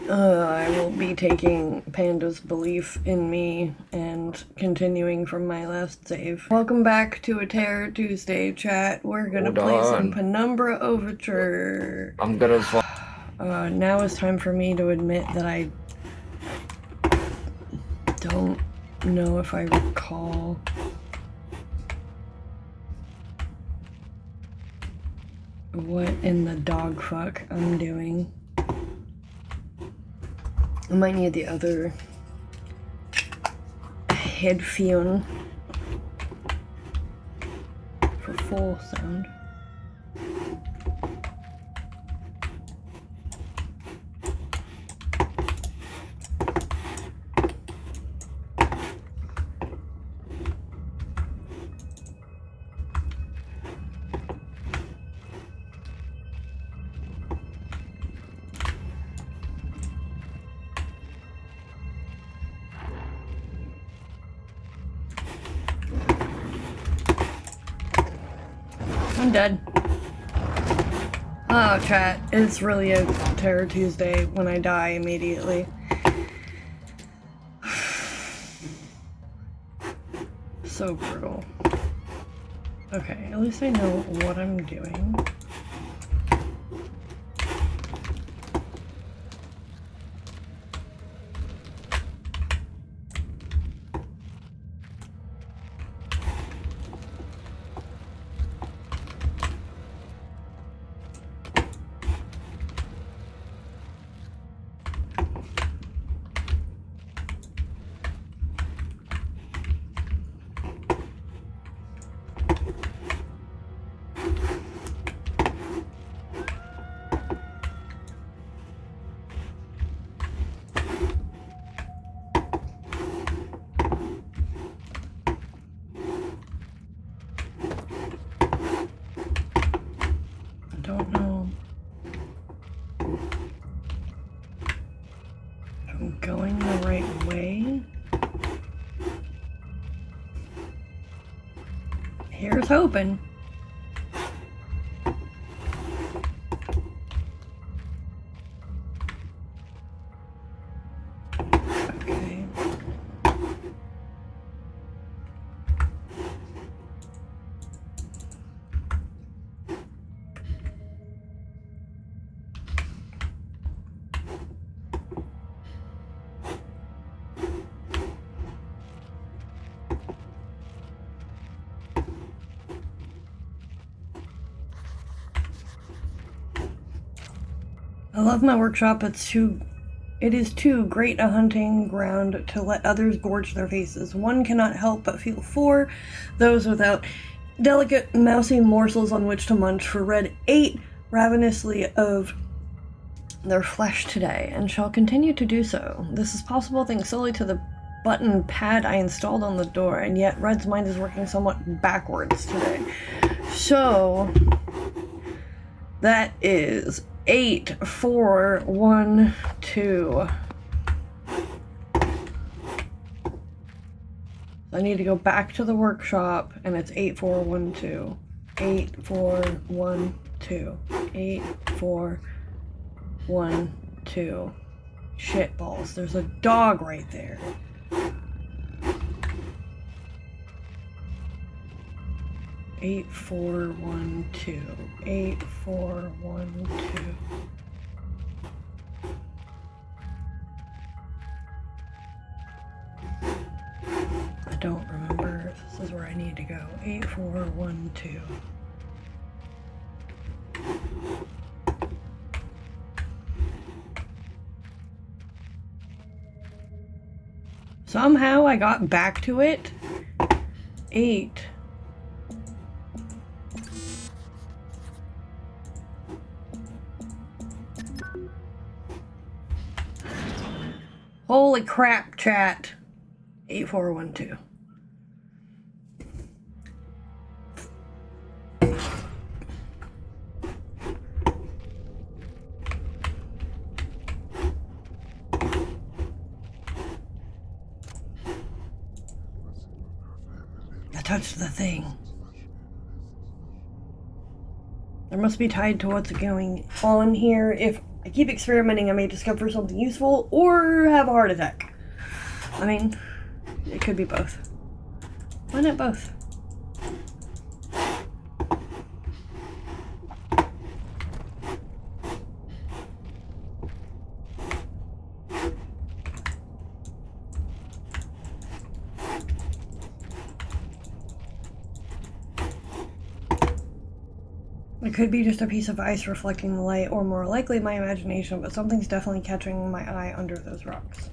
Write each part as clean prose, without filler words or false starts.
I will be taking Panda's belief in me and continuing from my last save. Welcome back to a Terror Tuesday, chat. We're gonna Hold play some on. Penumbra Overture. I'm gonna Now it's time for me to admit that I don't know if I recall what in the dog fuck I'm doing. I might need the other headphone for full sound. I'm dead. Oh, chat. It's really a Terror Tuesday when I die immediately. So brutal. Okay, at least I know what I'm doing. Don't know if I'm going the right way. Here's hoping. Okay. I love my workshop. It is too great a hunting ground to let others gorge their faces. One cannot help but feel for those without delicate, mousy morsels on which to munch, for Red ate ravenously of their flesh today, and shall continue to do so. This is possible thanks solely to the button pad I installed on the door, and yet Red's mind is working somewhat backwards today. So, that is 8, 4, 1, 2. I need to go back to the workshop, and it's 8, 4, 1, 2. 8, 4, 1, 2. 8, 4, 1, 2. Shit balls. There's a dog right there. Eight, 4, 1, 2. 8, 4, 1, 2. I don't remember if this is where I need to go. 8, 4, 1, 2. Somehow I got back to it. 8. Holy crap, chat. 8, 4, 1, 2. I touched the thing. There must be tied to what's going on here. If I keep experimenting, I may discover something useful or have a heart attack. I mean, it could be both. Why not both? It could be just a piece of ice reflecting the light, or more likely my imagination, but something's definitely catching my eye under those rocks.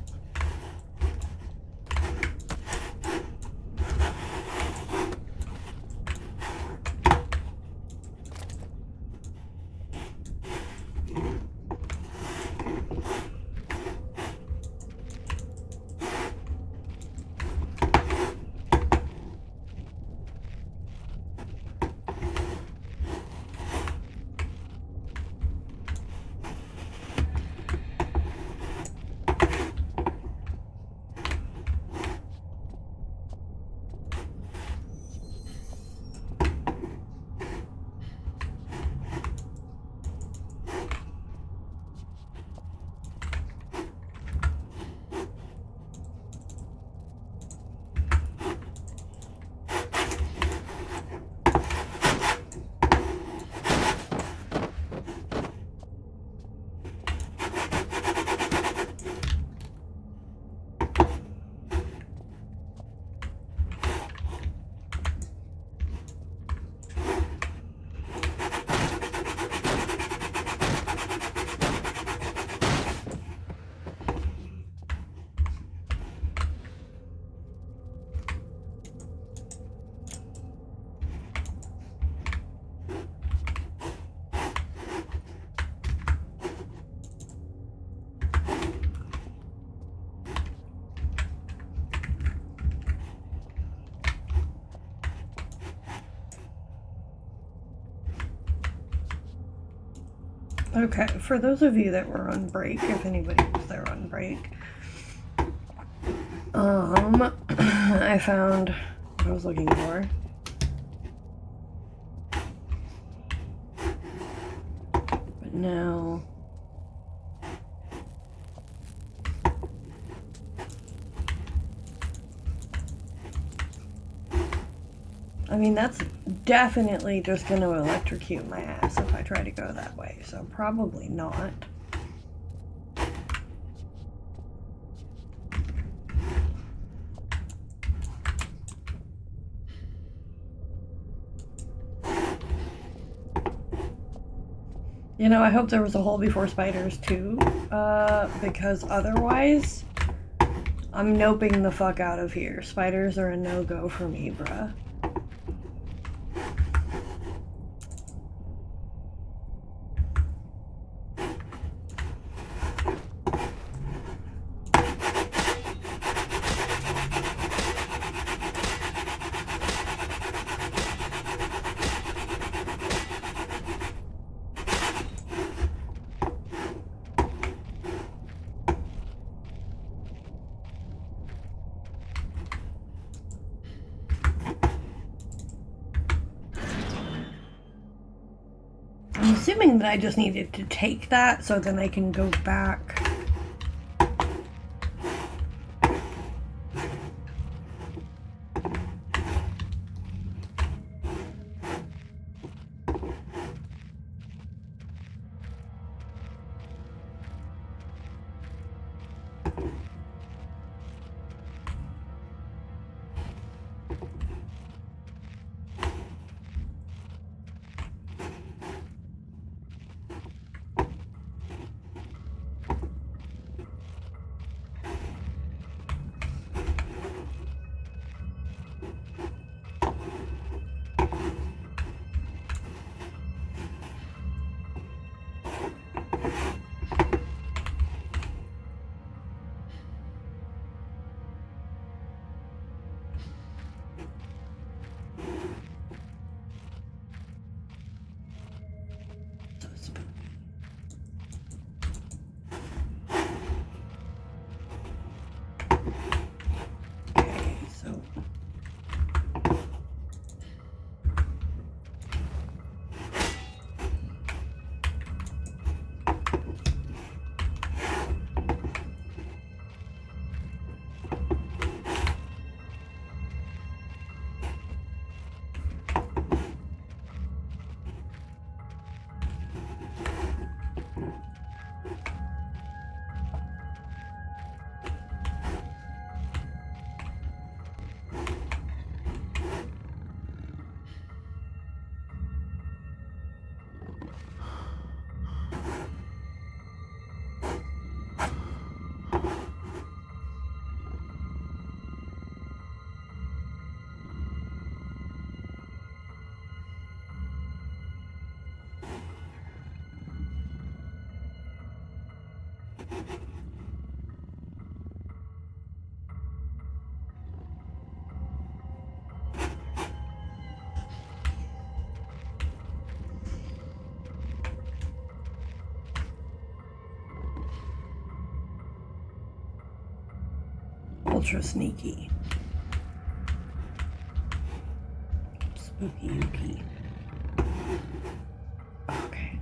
Okay, for those of you that were on break, if anybody was there on break, I found what I was looking for. But now I mean, that's definitely just going to electrocute my ass if I try to go that way, so probably not. You know, I hope there was a hole before spiders too, because otherwise, I'm noping the fuck out of here. Spiders are a no-go for me, bruh. I'm assuming that I just needed to take that so then I can go back. Ultra sneaky. Spooky ooky. Okay.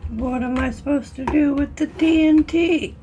What am I supposed to do with the TNT?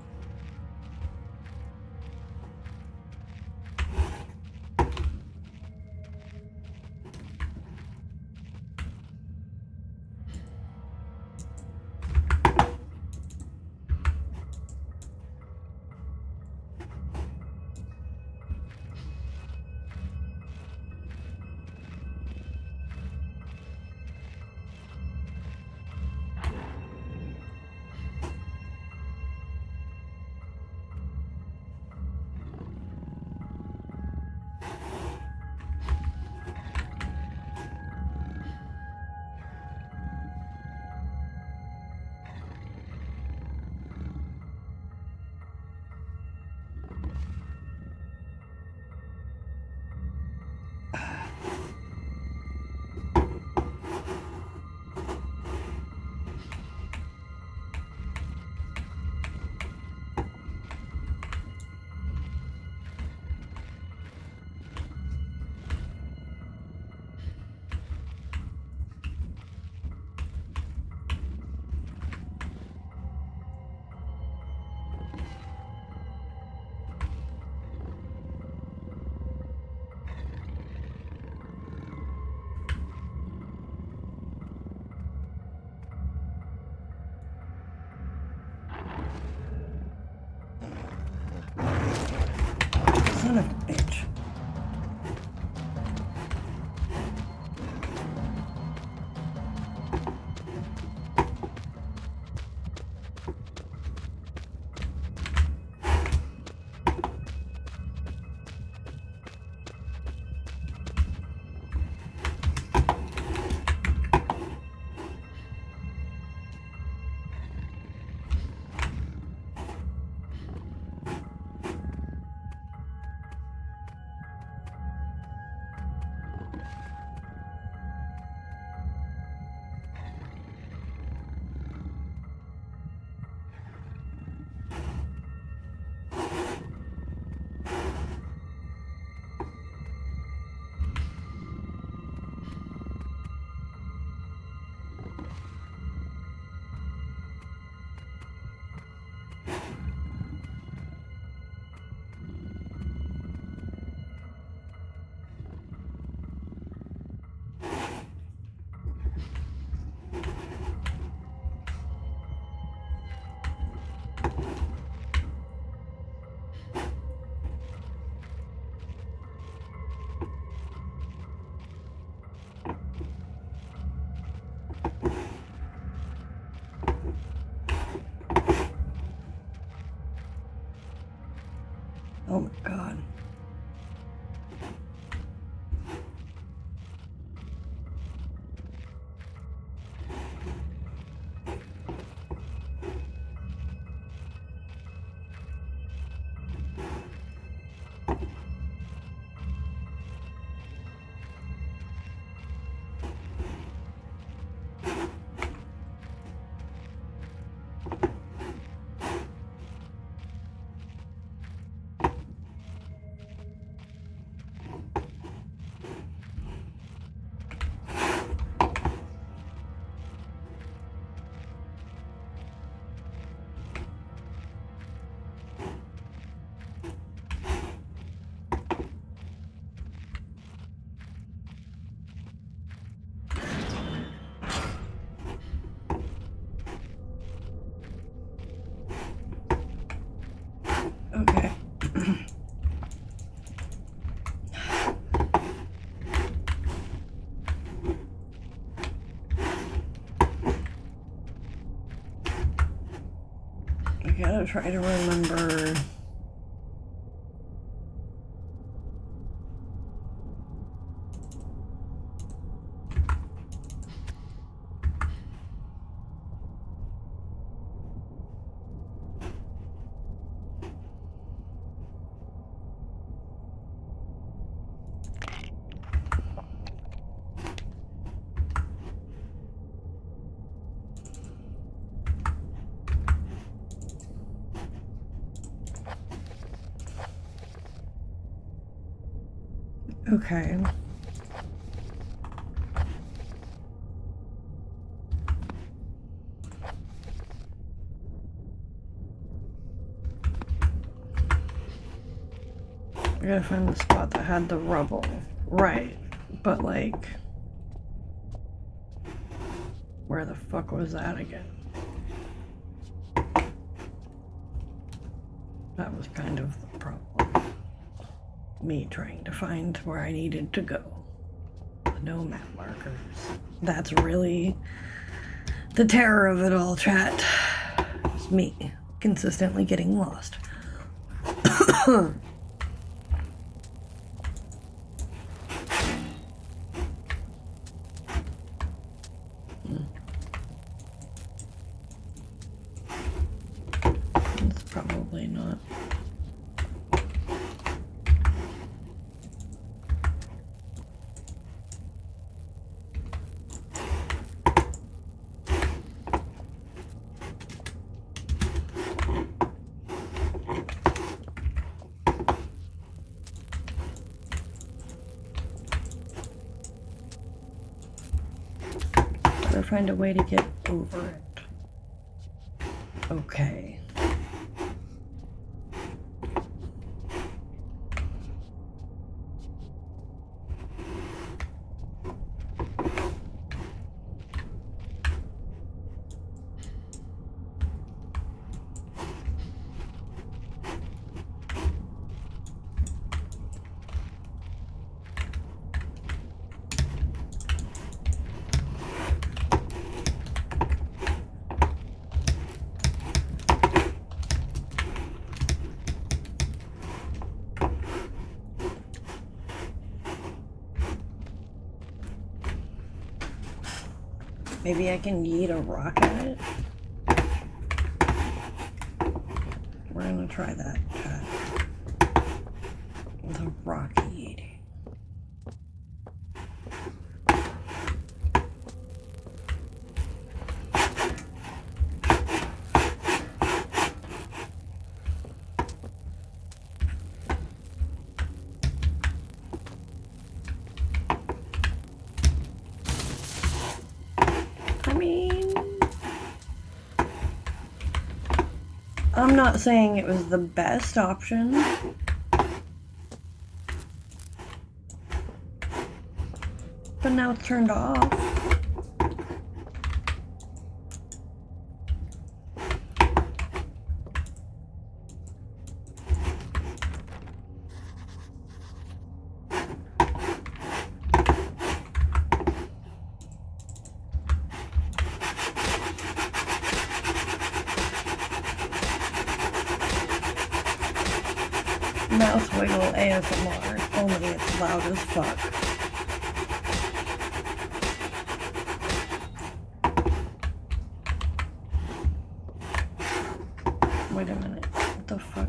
gotta try to remember. Okay. I gotta find the spot that had the rubble. Right. But like, where the fuck was that again? That was kind of the problem. Me trying to find where I needed to go. No map markers. That's really the terror of it all, chat. It's me consistently getting lost. It's probably not. Better find a way to get over it. Okay. Maybe I can yeet a rock at it? We're gonna try that, chat. With a rock yeeting. I'm not saying it was the best option, but now it's turned off. Mouse wiggle ASMR, only it's loud as fuck. Wait a minute, what the fuck?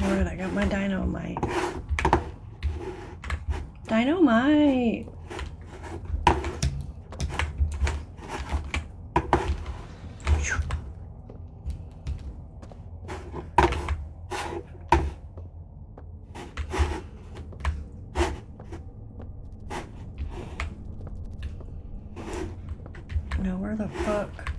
Alright, I got my dynamite. Dynamite! Now where the fuck?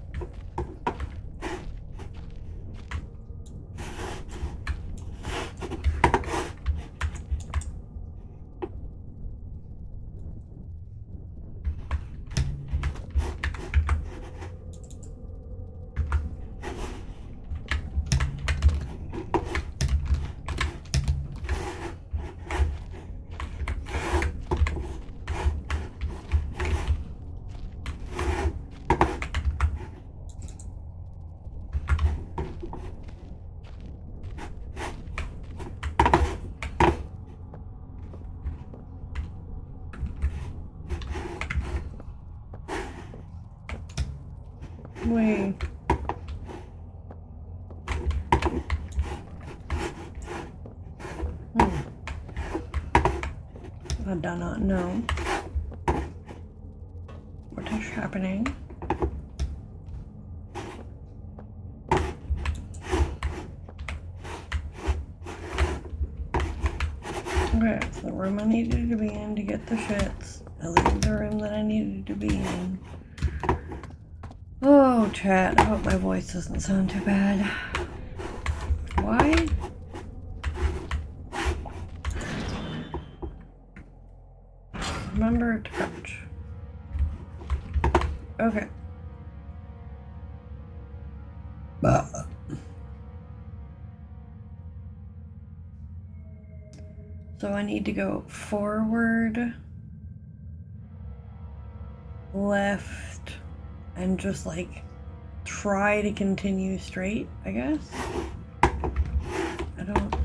Wait. I do not know what is happening. Okay, so the room I needed to be in to get the shits. I leave the room that I needed to be in. Oh, chat, I hope my voice doesn't sound too bad. Why? Remember to crouch. Okay. So I need to go forward, left, and just like try to continue straight, I guess. I don't.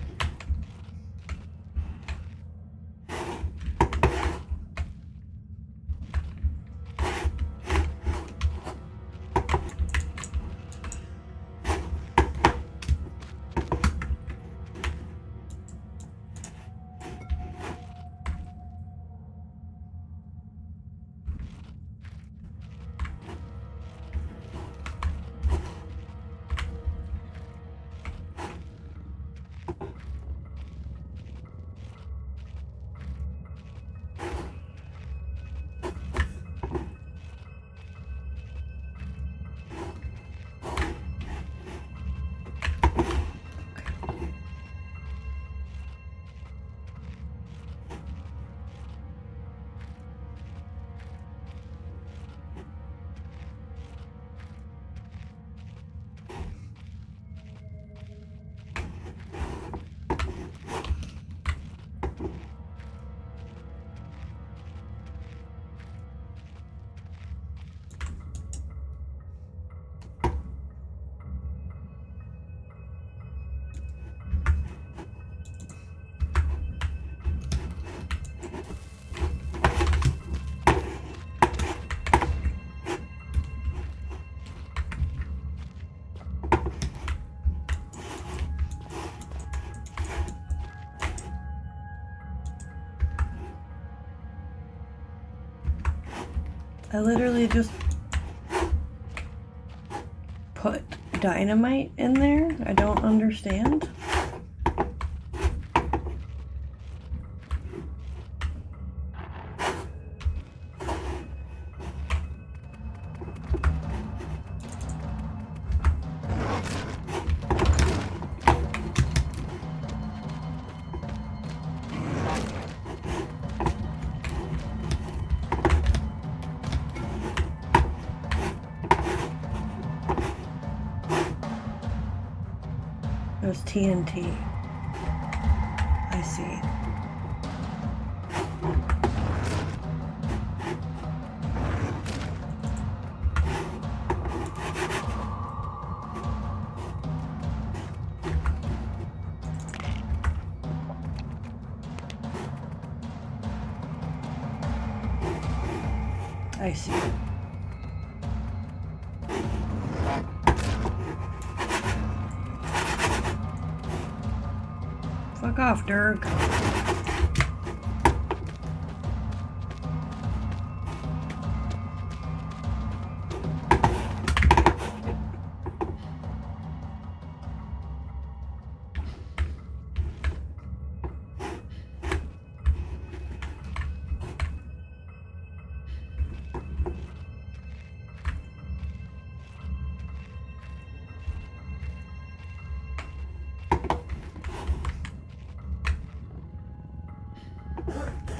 I literally just put dynamite in there. I don't understand. There's TNT. I see. I see. Fuck off, Dirk.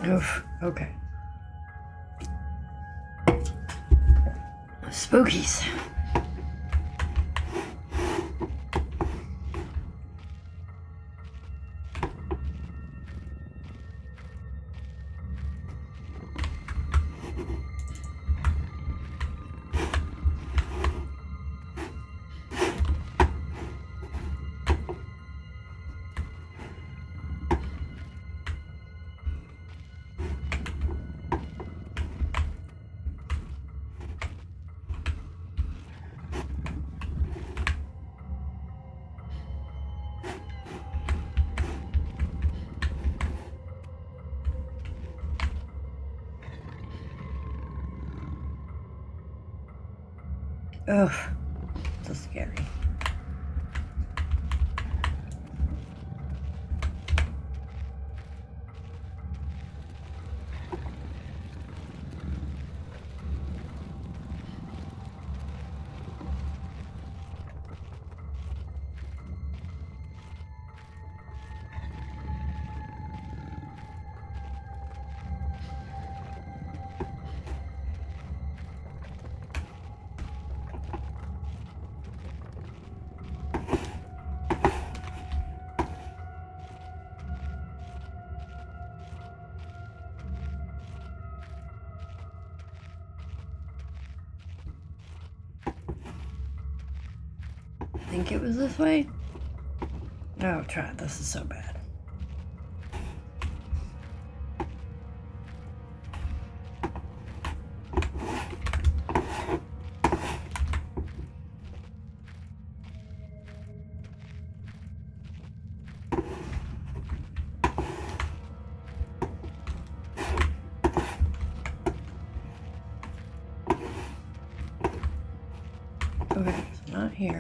Oof, okay. Spookies. Ugh, so scary. Think it was this way? Oh, try. This is so bad. Okay, it's not here.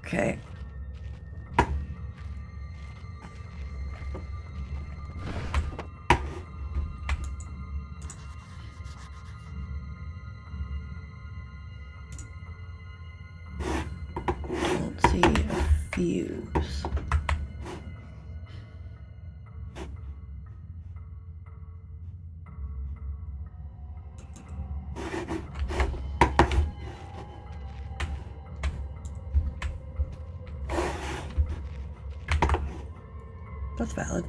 Okay. Let's see a fuse. That's valid.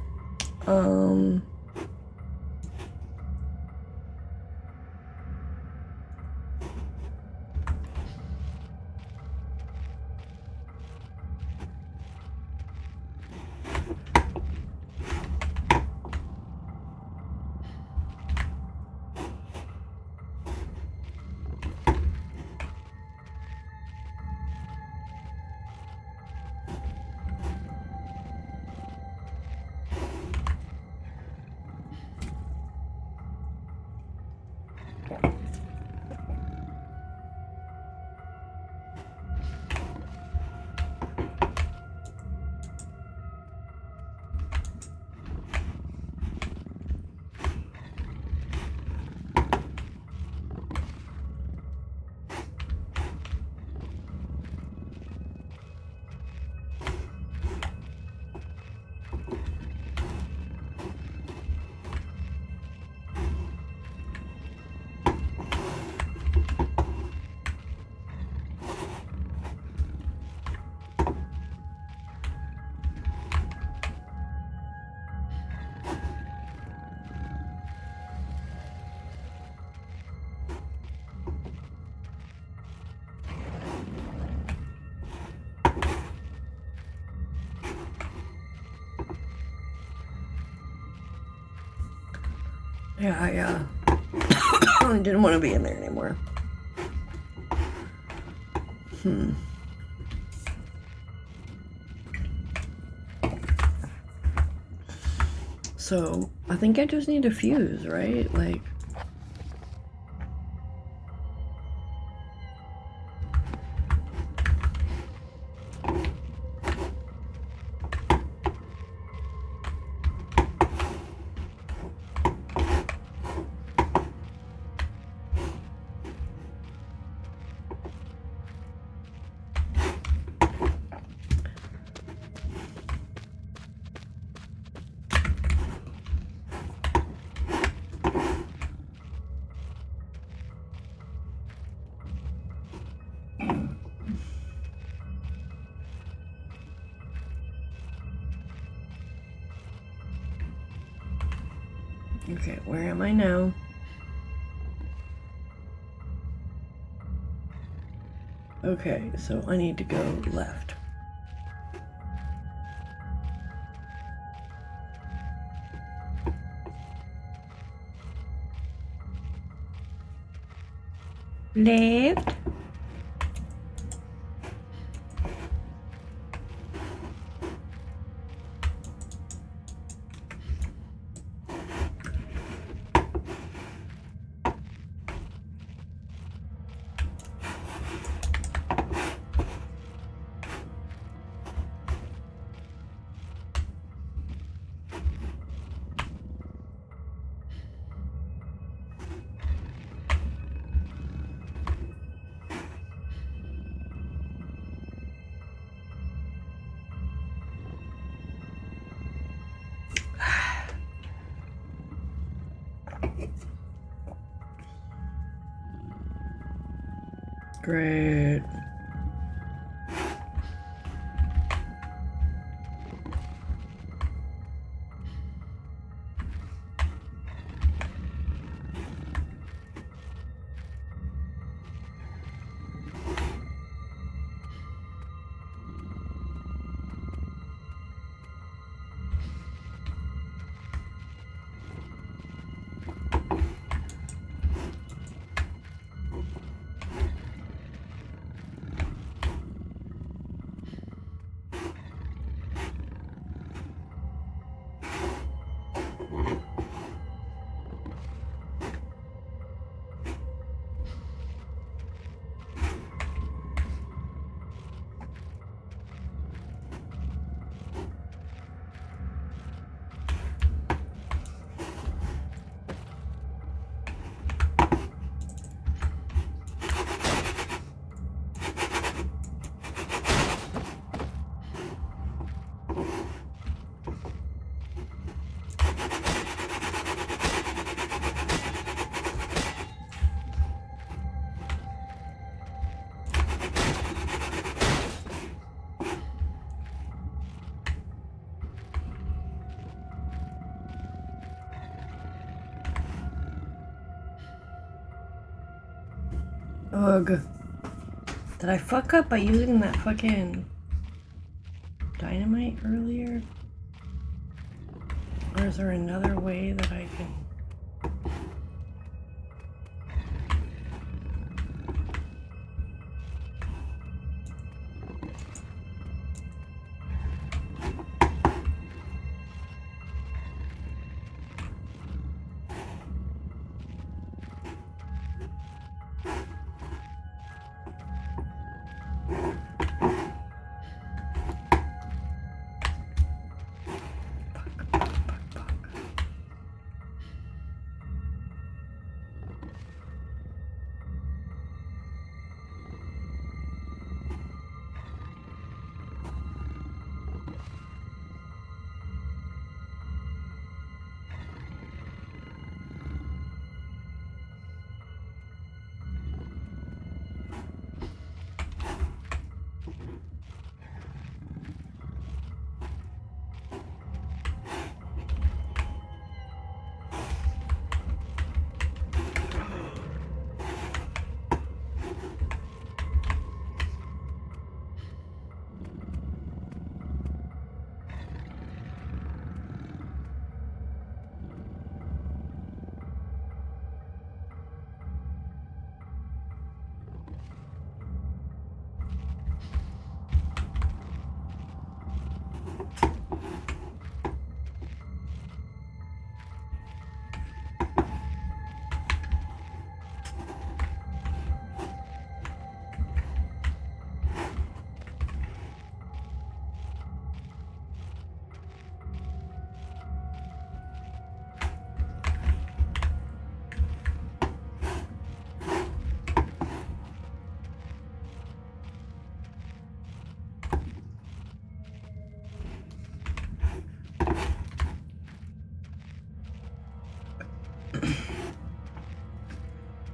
Yeah, I didn't want to be in there anymore. So, I think I just need a fuse, right? Like... Okay, where am I now? Okay, so I need to go left. Left. Great. Ugh. Did I fuck up by using that fucking dynamite earlier? Or is there another way that I can...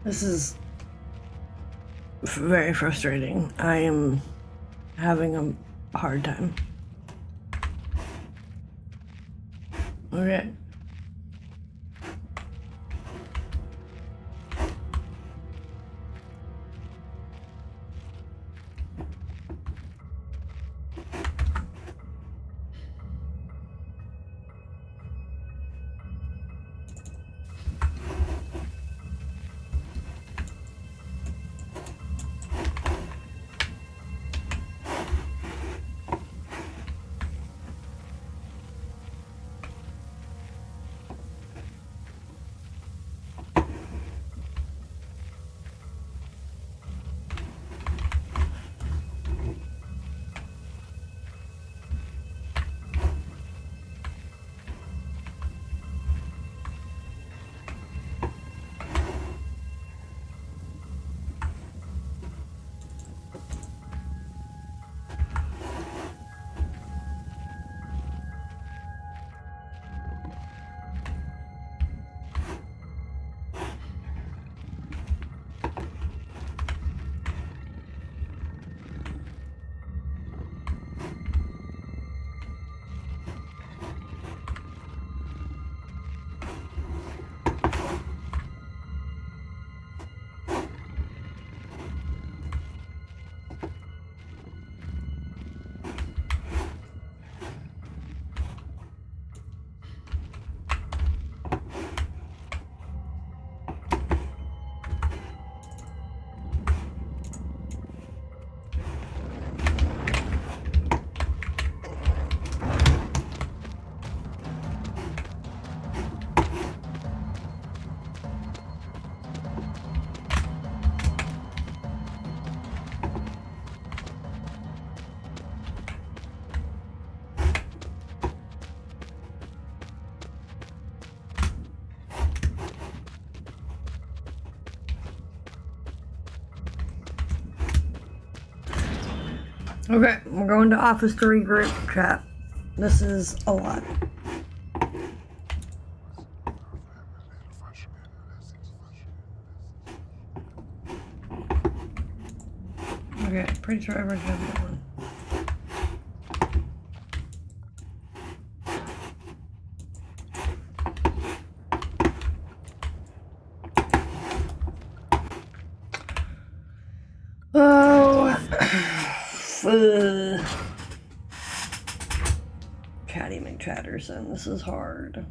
This is very frustrating. I am having a hard time. Okay. Okay, we're going to office to regroup, chat. This is a lot. Okay, pretty sure I already have that one. Chatty McChatterson, this is hard.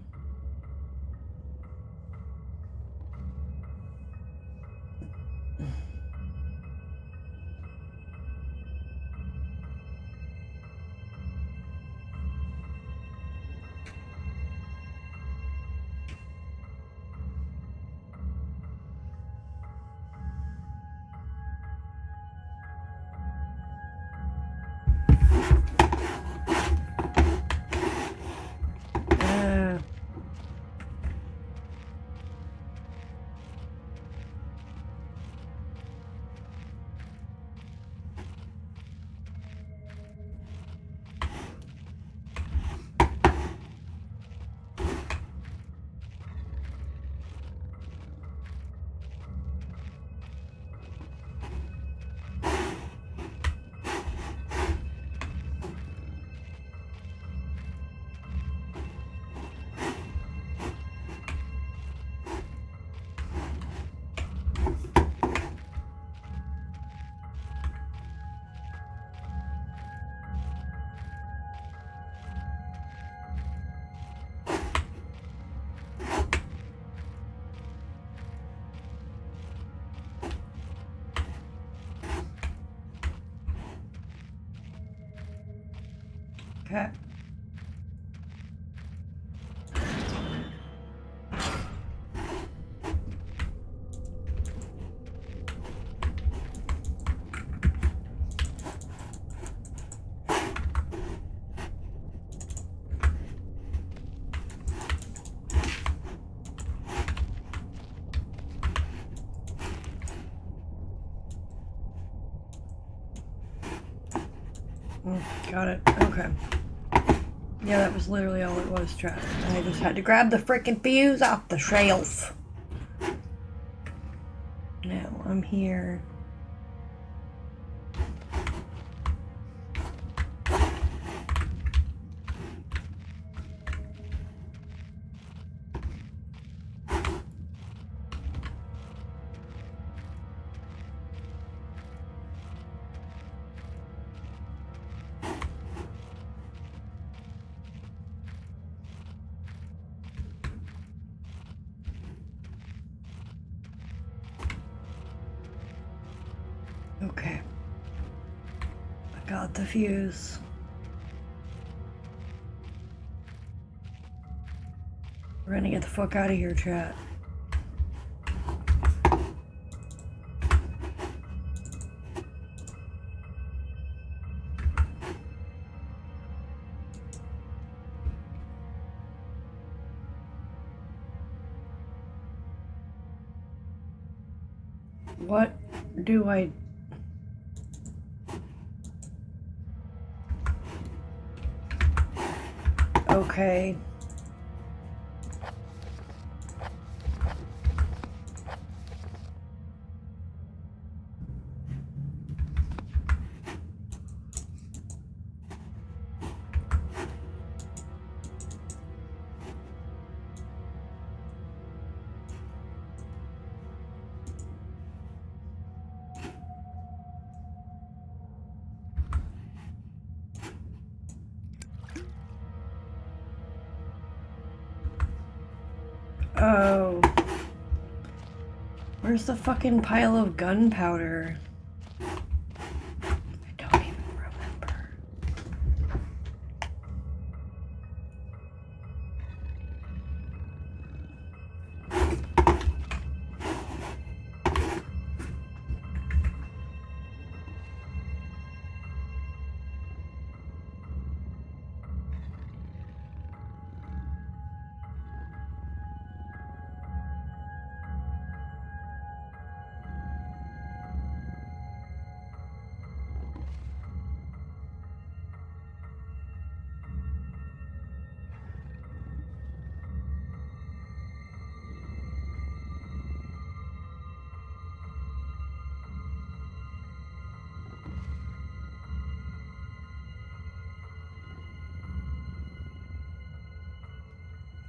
Okay. Got it. Okay. Yeah, that was literally all it was, chat. I just had to grab the frickin' fuse off the shelf. I'm here. Okay. I got the fuse. We're gonna get the fuck out of here, chat. What do I... Okay. Oh. Where's the fucking pile of gunpowder? I don't even remember.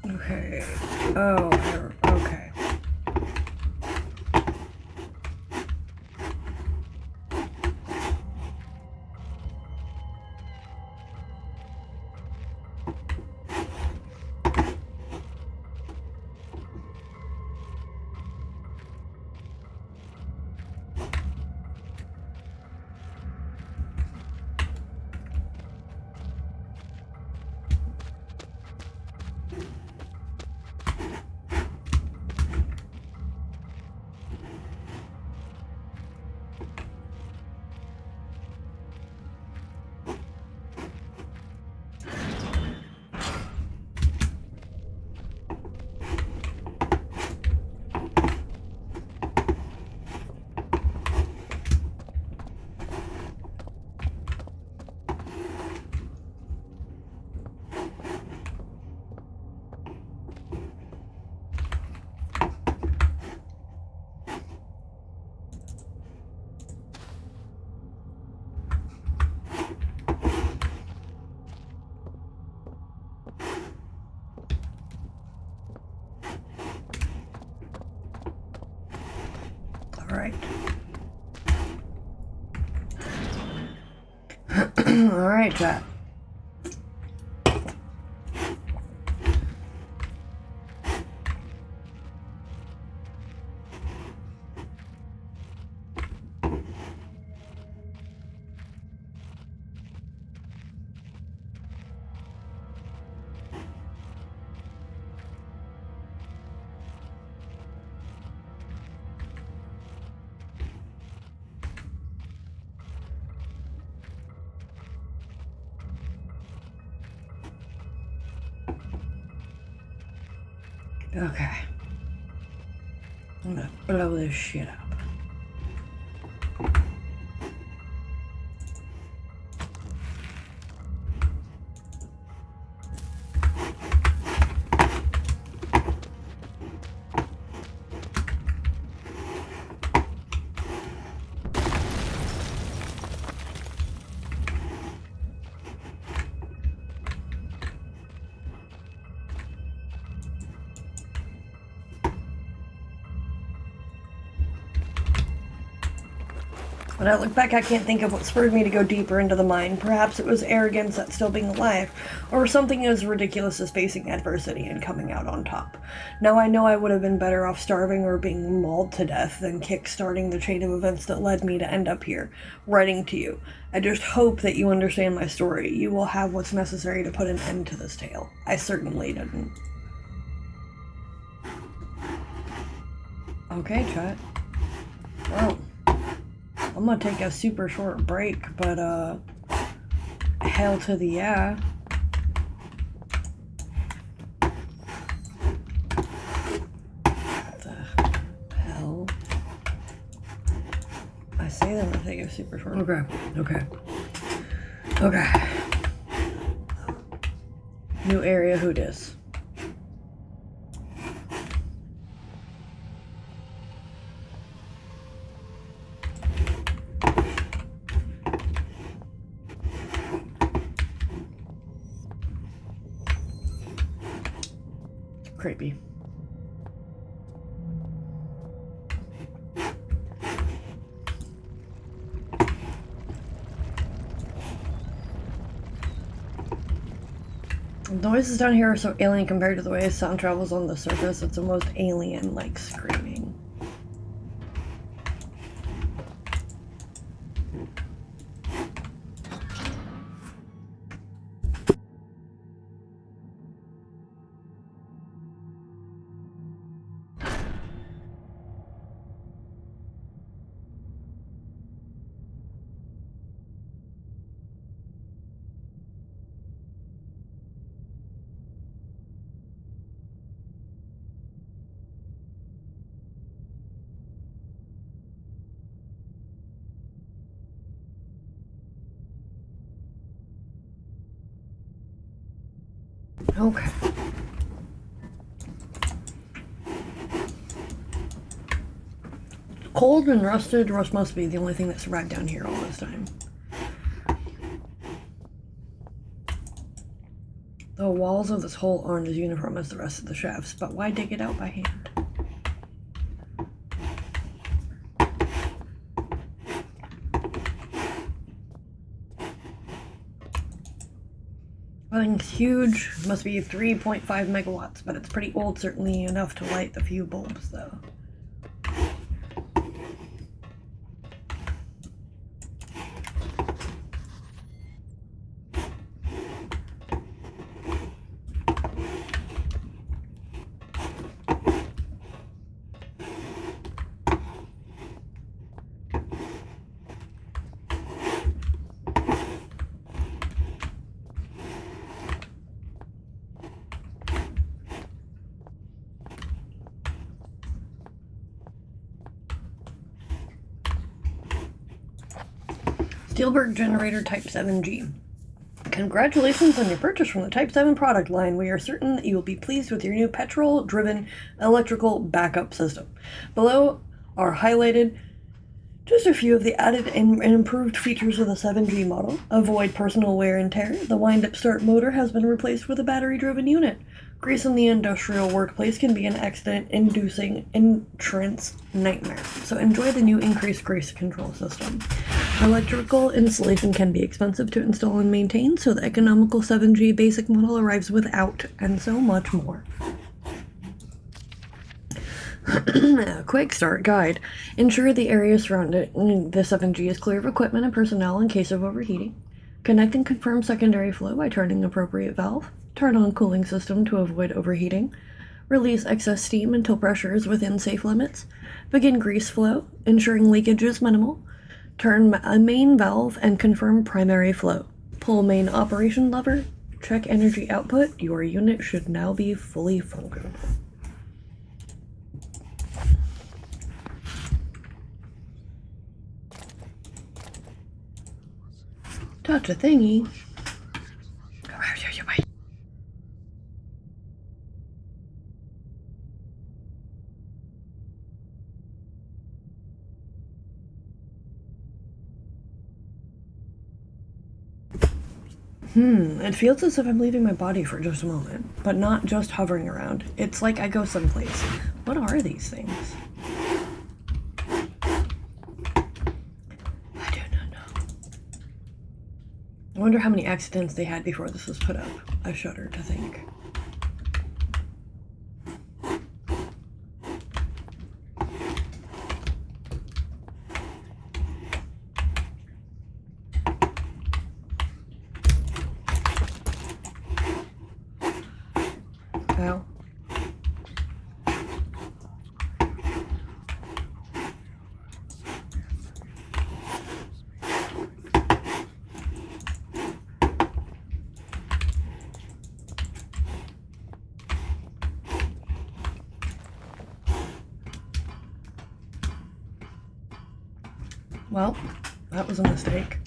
Okay. Oh, okay. All right. All right, chat. Okay. I'm gonna blow this shit up. When I look back, I can't think of what spurred me to go deeper into the mine. Perhaps it was arrogance at still being alive, or something as ridiculous as facing adversity and coming out on top. Now I know I would have been better off starving or being mauled to death than kick-starting the chain of events that led me to end up here, writing to you. I just hope that you understand my story. You will have what's necessary to put an end to this tale. I certainly didn't. Okay, chat. Well, I'm gonna take a super short break, but hell to the yeah. What the hell? I say that I'm gonna take a super short. Okay. New area, who dis? Creepy. The noises down here are so alien compared to the way sound travels on the surface. It's almost alien, like screaming. Okay. Cold and rusted. Rust must be the only thing that survived down here all this time. The walls of this hole aren't as uniform as the rest of the shafts, but why dig it out by hand? I think it's huge. It must be 3.5 megawatts, but it's pretty old, certainly enough to light the few bulbs, though. Steelberg Generator Type 7G. Congratulations on your purchase from the Type 7 product line. We are certain that you will be pleased with your new petrol-driven electrical backup system. Below are highlighted just a few of the added and improved features of the 7G model. Avoid personal wear and tear. The wind-up start motor has been replaced with a battery-driven unit. Grease in the industrial workplace can be an accident-inducing entrance nightmare, so enjoy the new increased grease control system. Electrical installation can be expensive to install and maintain, so the economical 7G basic model arrives without, and so much more. A quick start guide. Ensure the area surrounding the 7G is clear of equipment and personnel in case of overheating. Connect and confirm secondary flow by turning appropriate valve. Turn on cooling system to avoid overheating. Release excess steam until pressure is within safe limits. Begin grease flow, ensuring leakage is minimal. Turn a main valve and confirm primary flow. Pull main operation lever. Check energy output. Your unit should now be fully functional. Touch a thingy. It feels as if I'm leaving my body for just a moment, but not just hovering around. It's like I go someplace. What are these things? wonder how many accidents they had before this was put up. I shudder to think. Ow. Well, that was a mistake.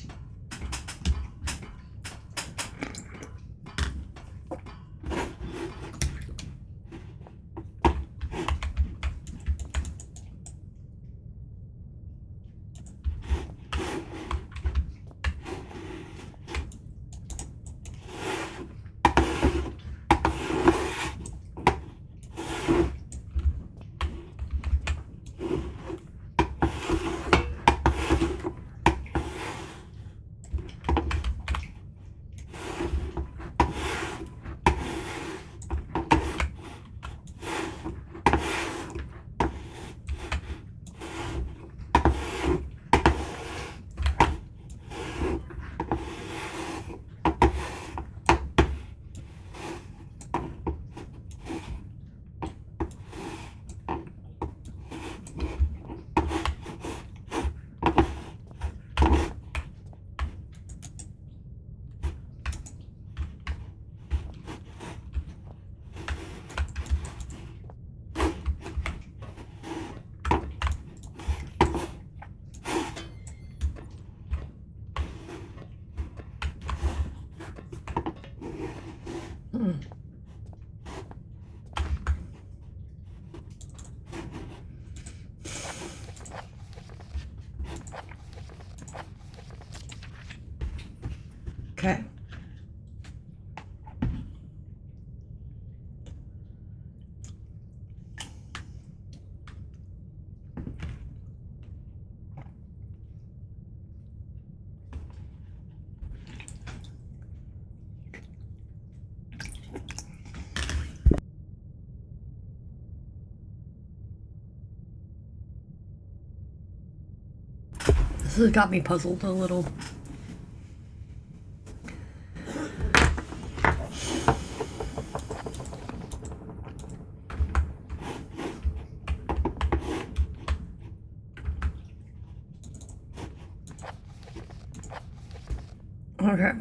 Okay. This has got me puzzled a little. Okay.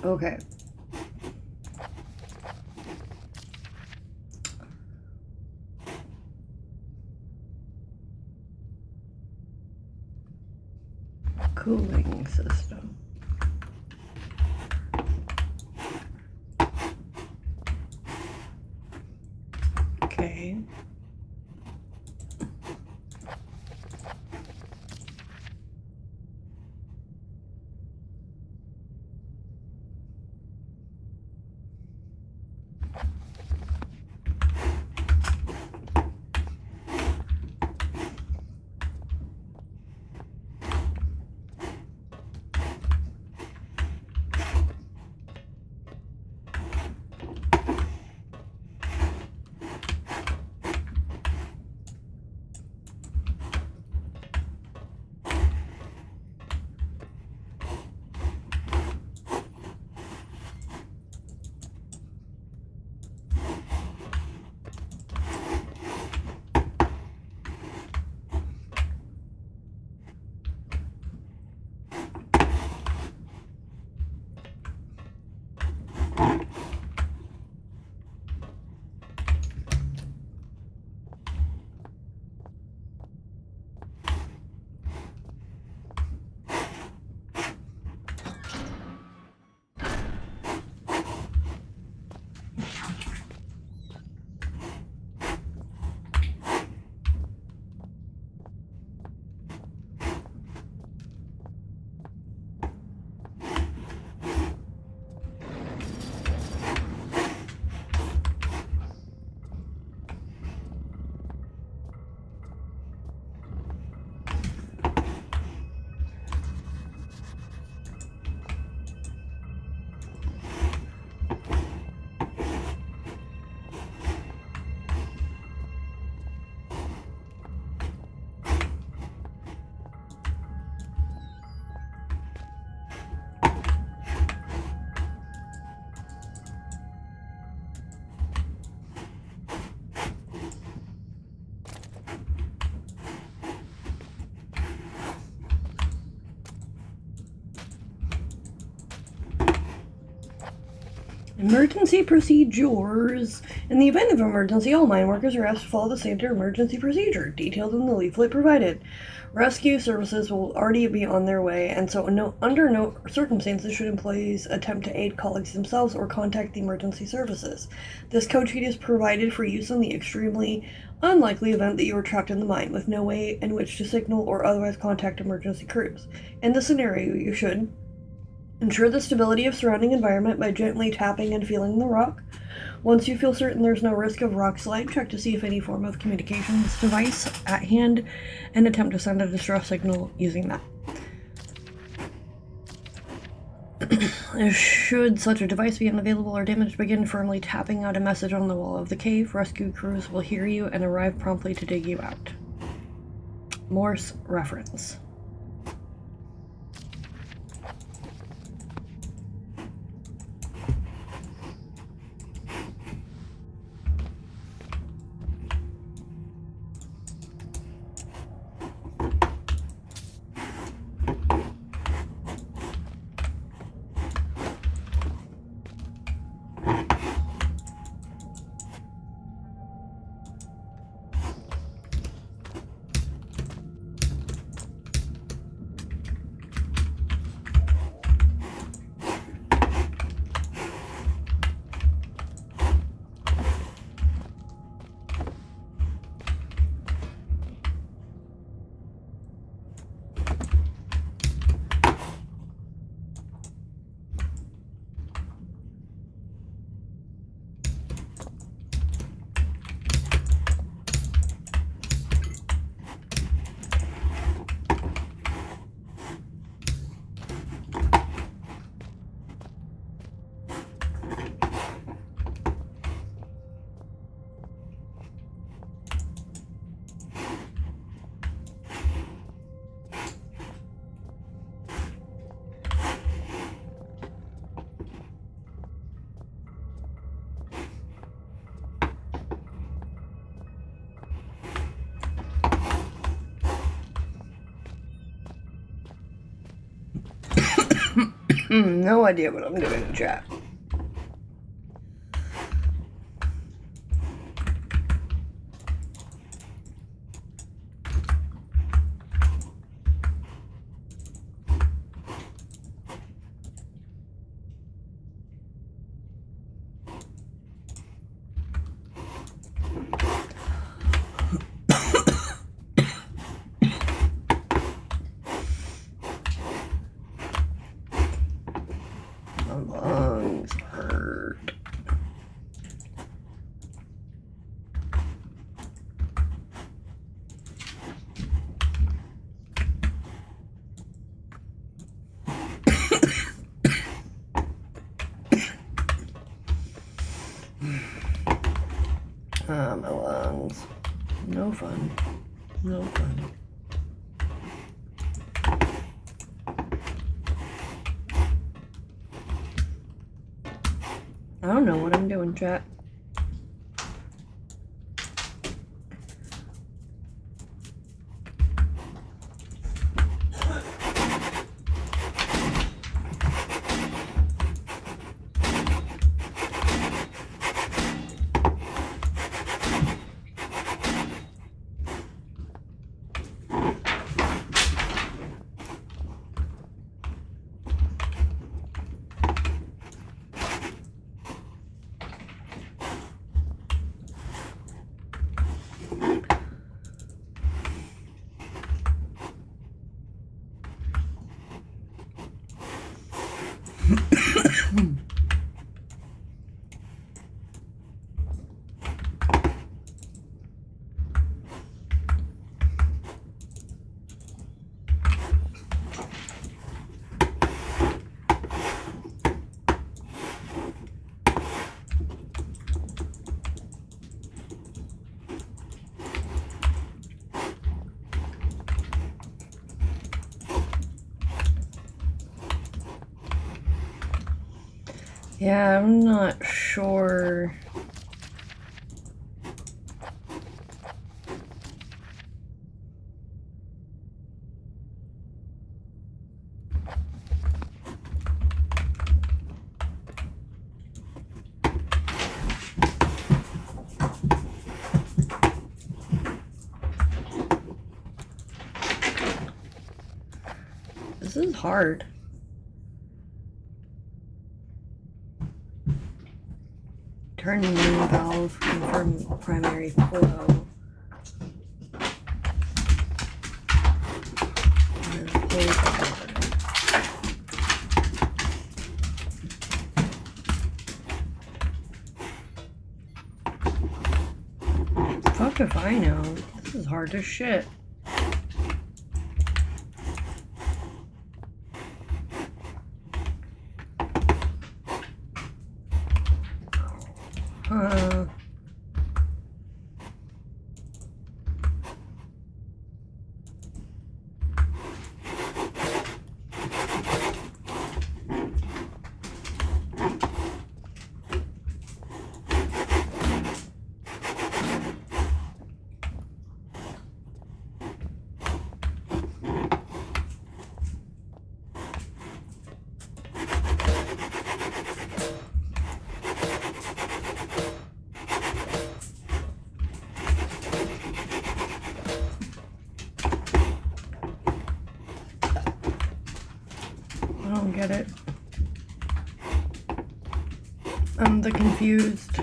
Okay. Cooling system. Okay. Emergency procedures. In the event of emergency, all mine workers are asked to follow the standard emergency procedure detailed in the leaflet provided. Rescue services will already be on their way, and so under no circumstances should employees attempt to aid colleagues themselves or contact the emergency services. This code sheet is provided for use in the extremely unlikely event that you are trapped in the mine, with no way in which to signal or otherwise contact emergency crews. In this scenario, you should ensure the stability of surrounding environment by gently tapping and feeling the rock. Once you feel certain there's no risk of rock slide, check to see if any form of communications device at hand and attempt to send a distress signal using that. Should such a device be unavailable or damaged, begin firmly tapping out a message on the wall of the cave. Rescue crews will hear you and arrive promptly to dig you out. Morse reference. No idea what I'm doing in chat. My lungs hurt. My lungs. No fun. No fun. I don't know what I'm doing, chat. Yeah, I'm not sure. This is hard. Turn the main valve, confirm primary flow. And then close the water. Fuck if I know. This is hard as shit. I don't get it. I'm the confused.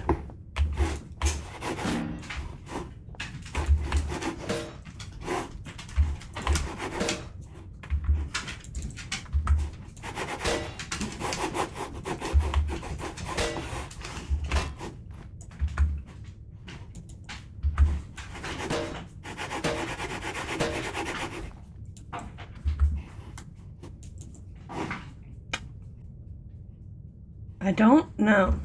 I don't know.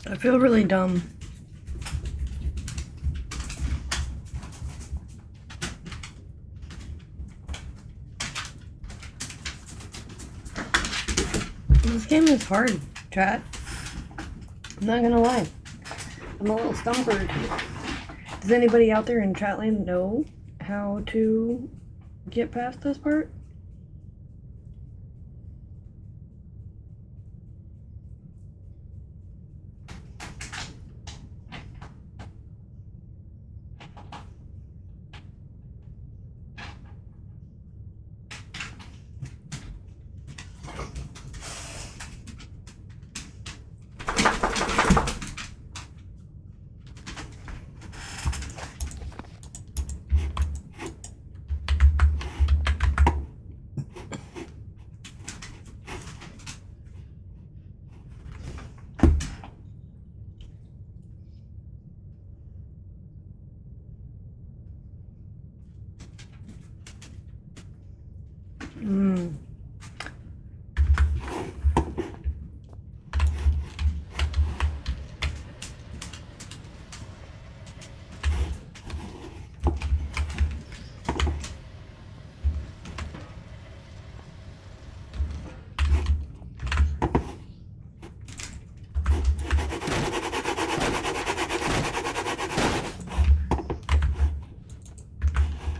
I feel really dumb. This game is hard, chat. I'm not gonna lie. I'm a little stumpered. Does anybody out there in chatland know how to get past this part?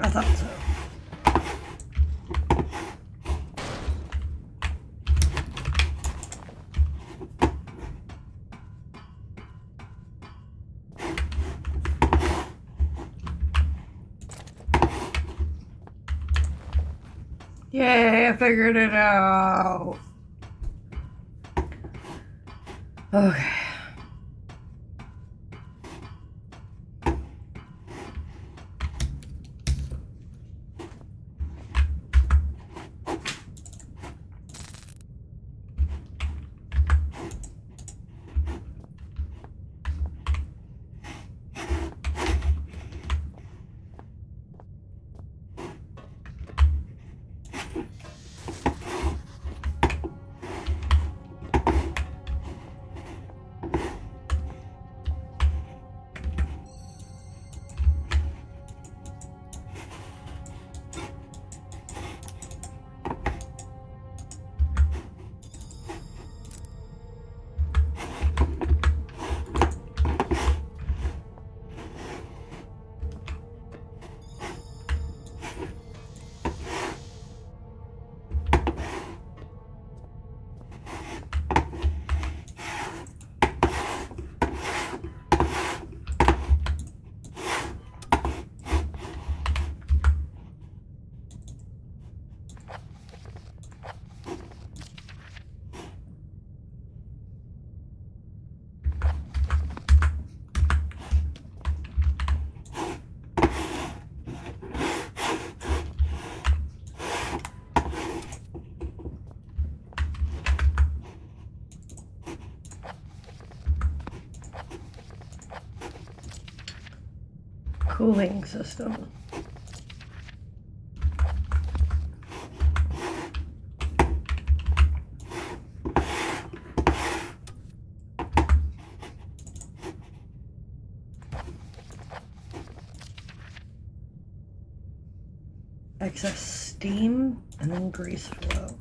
I thought so. Yay, I figured it out. Okay. Cooling system. Excess steam and then grease flow.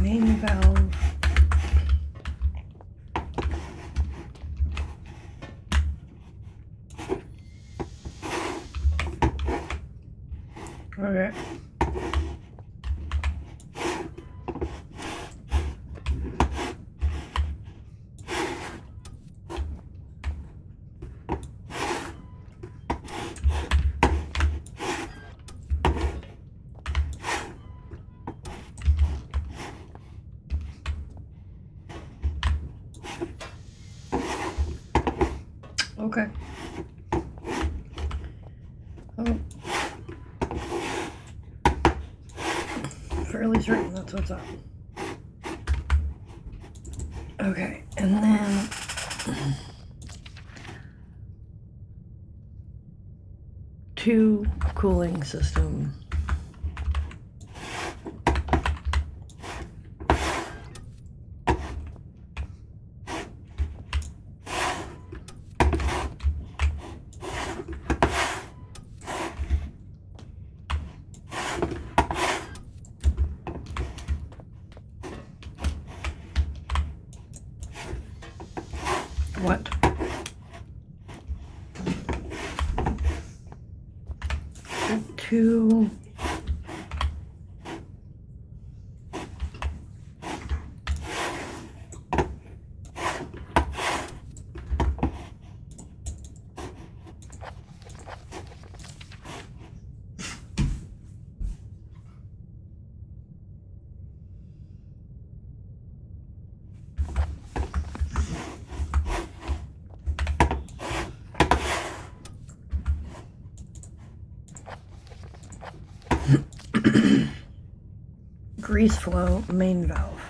Main valve. Okay. Okay. Oh. Fairly certain that's what's up. Okay, and then two cooling system. What? Two. Grease flow main valve.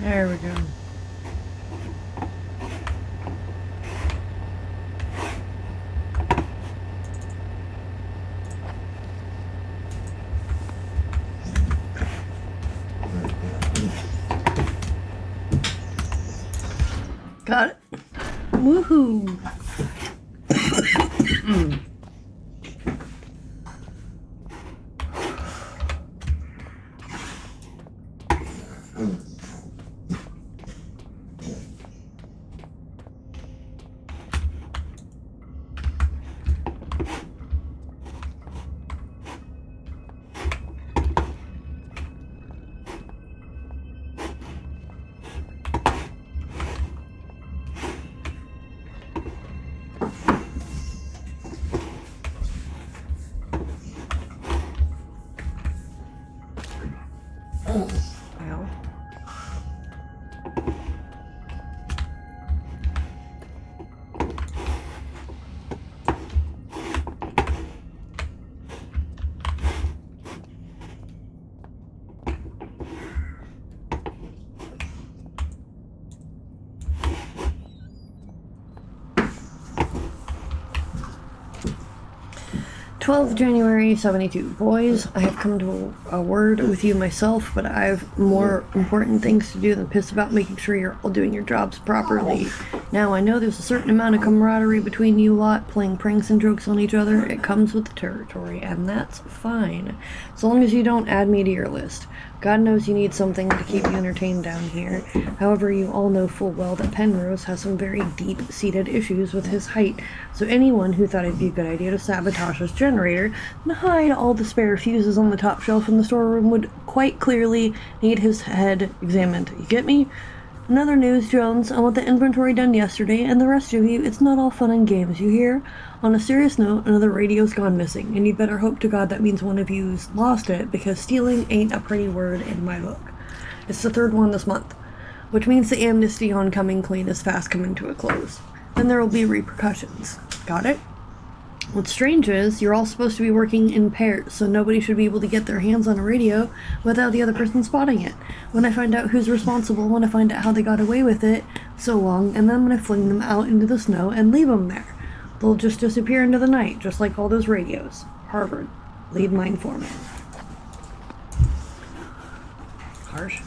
There we go. Got it. Woohoo! 12th January 72. Boys, I have come to a word with you myself, but I have more important things to do than piss about making sure you're all doing your jobs properly. Now, I know there's a certain amount of camaraderie between you lot, playing pranks and jokes on each other. It comes with the territory, and that's fine. So long as you don't add me to your list. God knows you need something to keep you entertained down here. However, you all know full well that Penrose has some very deep-seated issues with his height, so anyone who thought it'd be a good idea to sabotage his generator and hide all the spare fuses on the top shelf in the storeroom would quite clearly need his head examined. You get me? Another news, Jones. I want the inventory done yesterday, and the rest of you, it's not all fun and games, you hear? On a serious note, another radio's gone missing, and you'd better hope to God that means one of you's lost it, because stealing ain't a pretty word in my book. It's the third one this month, which means the amnesty on coming clean is fast coming to a close. Then there will be repercussions. Got it? What's strange is, you're all supposed to be working in pairs, so nobody should be able to get their hands on a radio without the other person spotting it. When I find out who's responsible, when I find out how they got away with it so long, and then I'm gonna fling them out into the snow and leave them there. They'll just disappear into the night, just like all those radios. Harvard. Lead my informant. Harsh.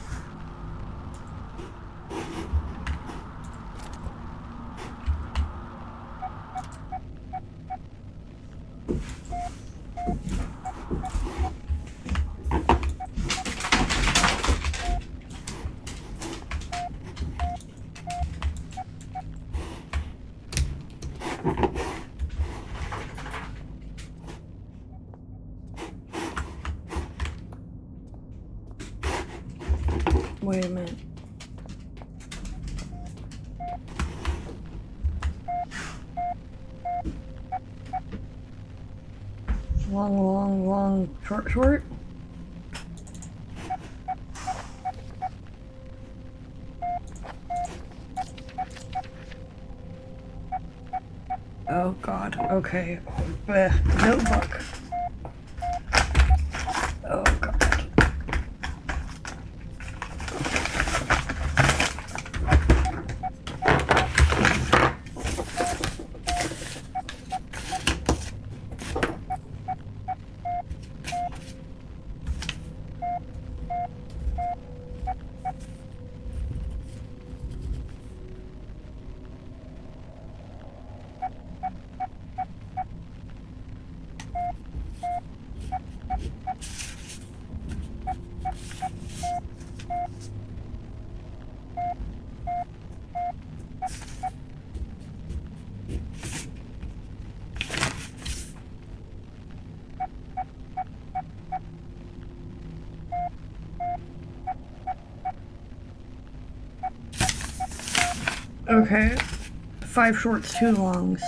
Wait a minute. Long, short. Oh God, okay. Notebook. Oh God. Okay. 5 shorts, 2 longs.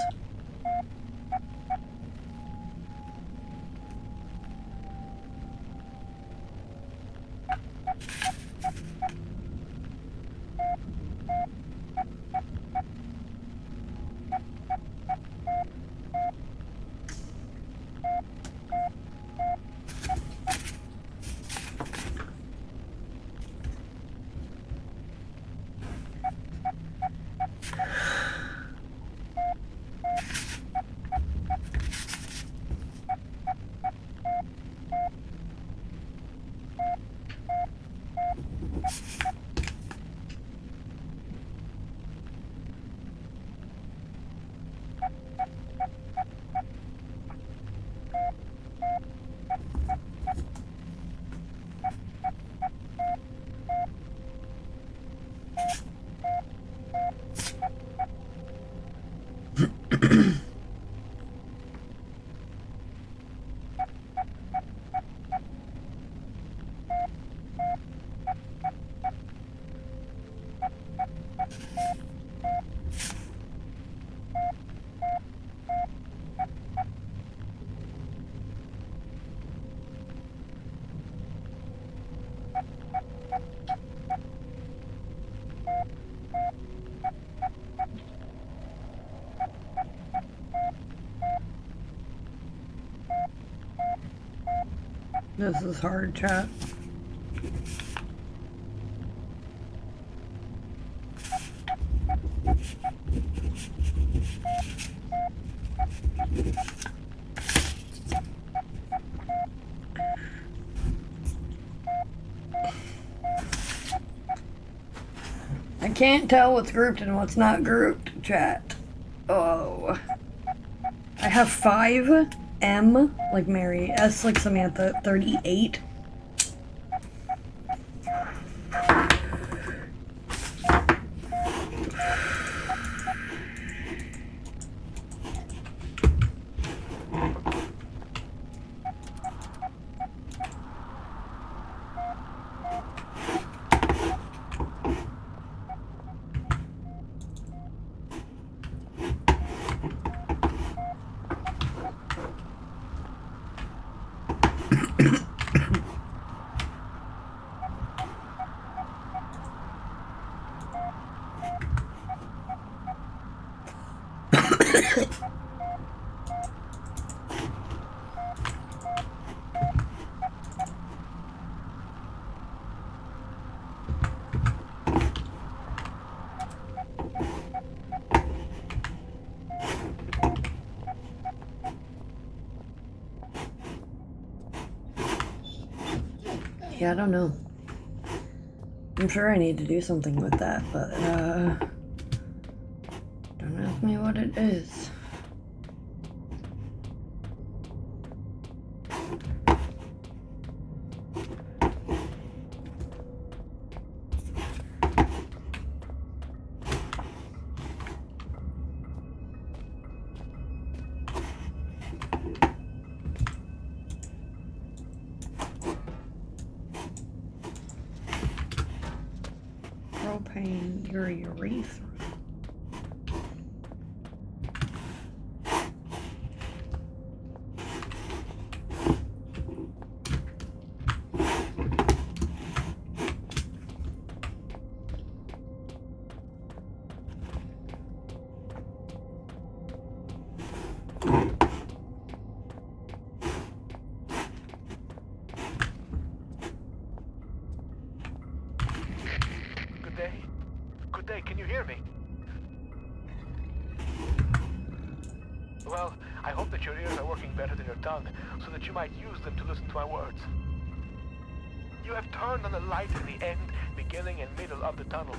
This is hard, chat. I can't tell what's grouped and what's not grouped, chat. Oh. I have 5, M, like Mary, S like Samantha, 38. Yeah, I don't know. I'm sure I need to do something with that, but, don't ask me what it is. Propane, your urethra. Good day, can you hear me? Well, I hope that your ears are working better than your tongue, so that you might use them to listen to my words. You have turned on the light in the end, beginning and middle of the tunnel,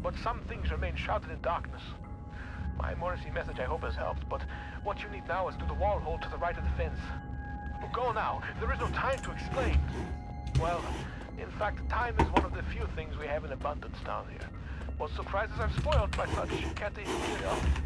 but some things remain shrouded in darkness. My Morrissey message I hope has helped, but what you need now is to the wall hole to the right of the fence. Go now, there is no time to explain. Well, in fact, time is one of the few things we have in abundance down here. What surprises are spoiled by such catty curiosity.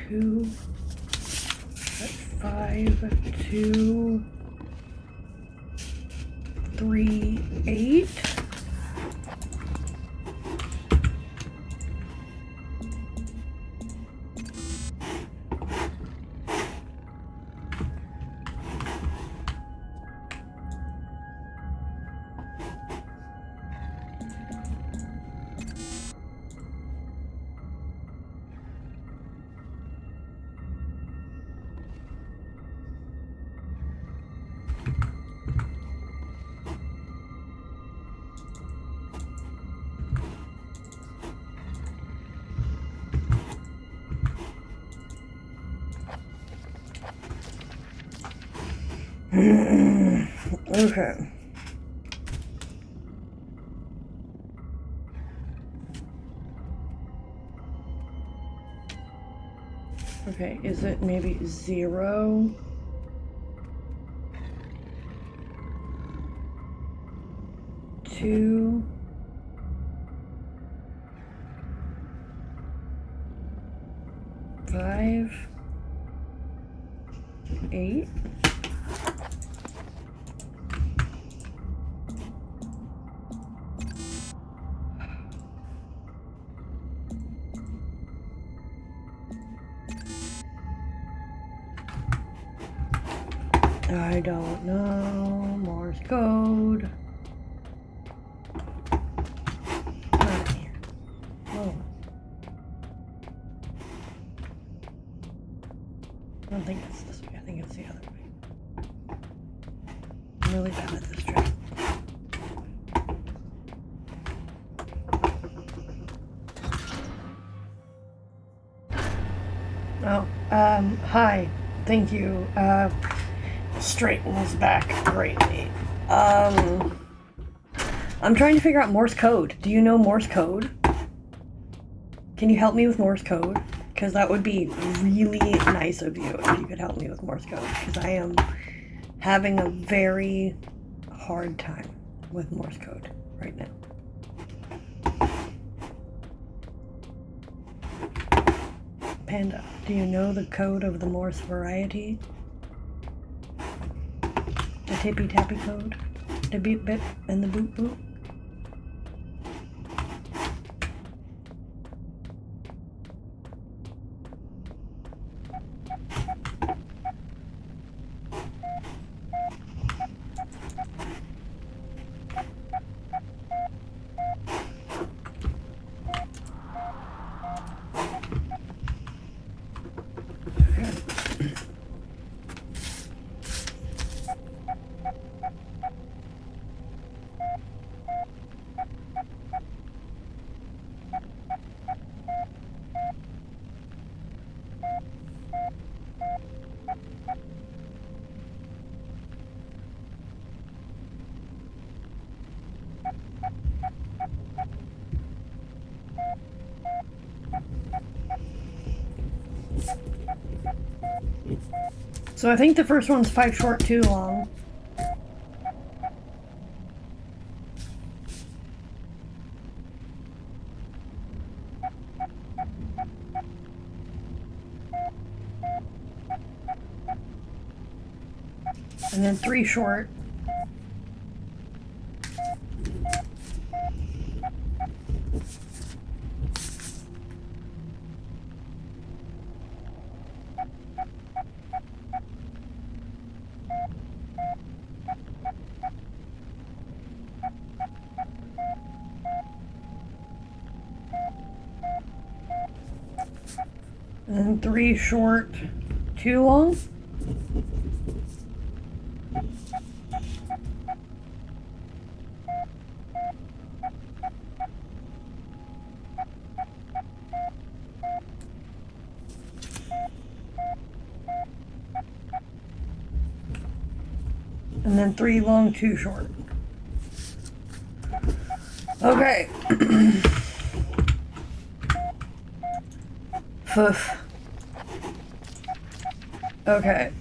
2, 5, 2, 3, 8. Okay. Okay, is it maybe 0? 2, 5, 8. I don't know. Morse code. Not here. Oh. I don't think it's this way. I think it's the other way. I'm really bad at this trick. Oh, hi. Thank you. Straightens back greatly. I'm trying to figure out Morse code. Do you know Morse code? Can you help me with Morse code? Because that would be really nice of you if you could help me with Morse code. Because I am having a very hard time with Morse code right now. Panda, do you know the code of the Morse variety? The tippy tappy code? The beep bip and the boop boop? So I think the first one's 5 short, 2 long. And then 3 short. And then 3 short, 2 long. And then 3 long, 2 short. Okay. Okay.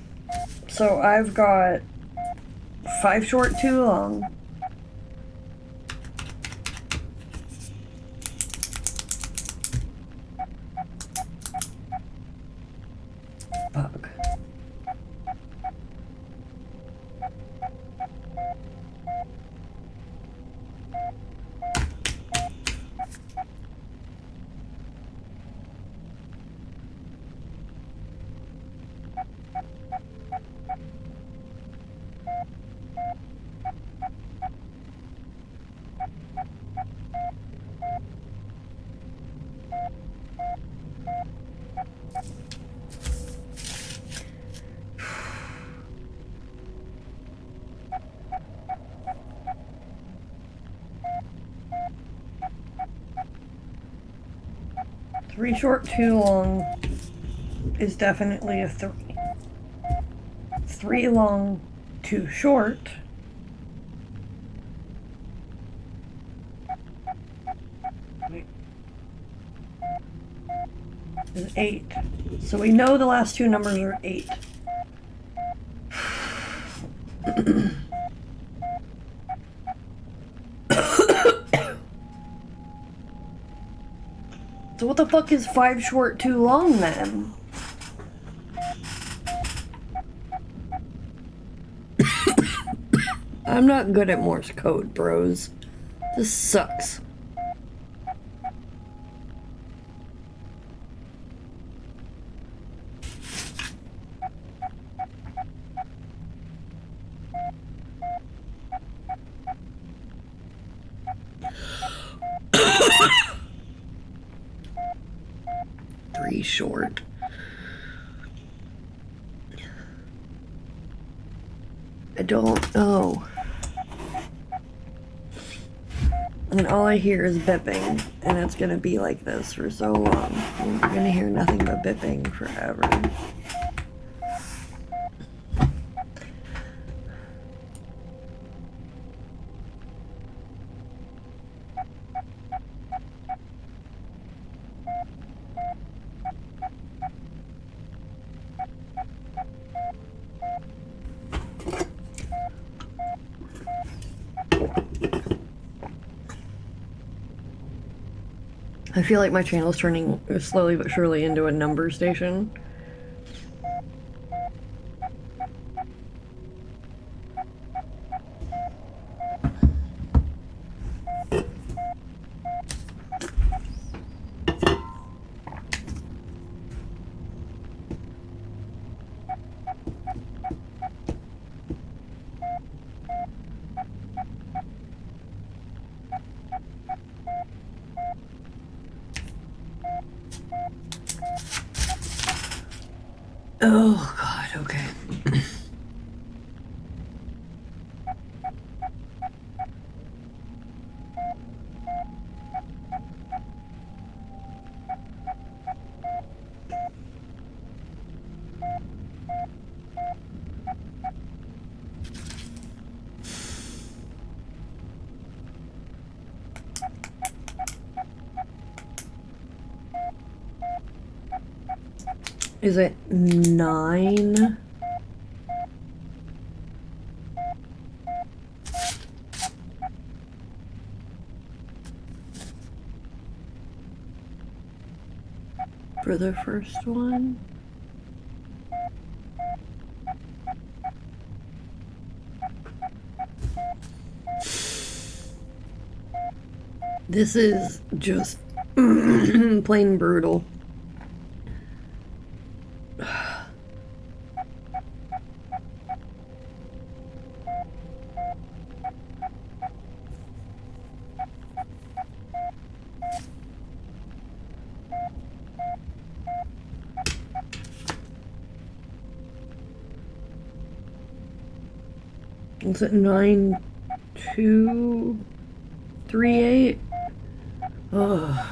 So I've got 5 short, 2 long. 3 short, 2 long is definitely a 3. 3 long, 2 short is 8. So we know the last 2 numbers are 8. So what the fuck is 5 short, 2 long then? I'm not good at Morse code, bros. This sucks. Three short. I don't know. And all I hear is bipping, and it's gonna be like this for so long. You're gonna hear nothing but bipping forever. I feel like my channel's turning slowly but surely into a number station. Oh God, okay. Is it 9? For the first one? This is just plain brutal. Is it 9238? Ugh.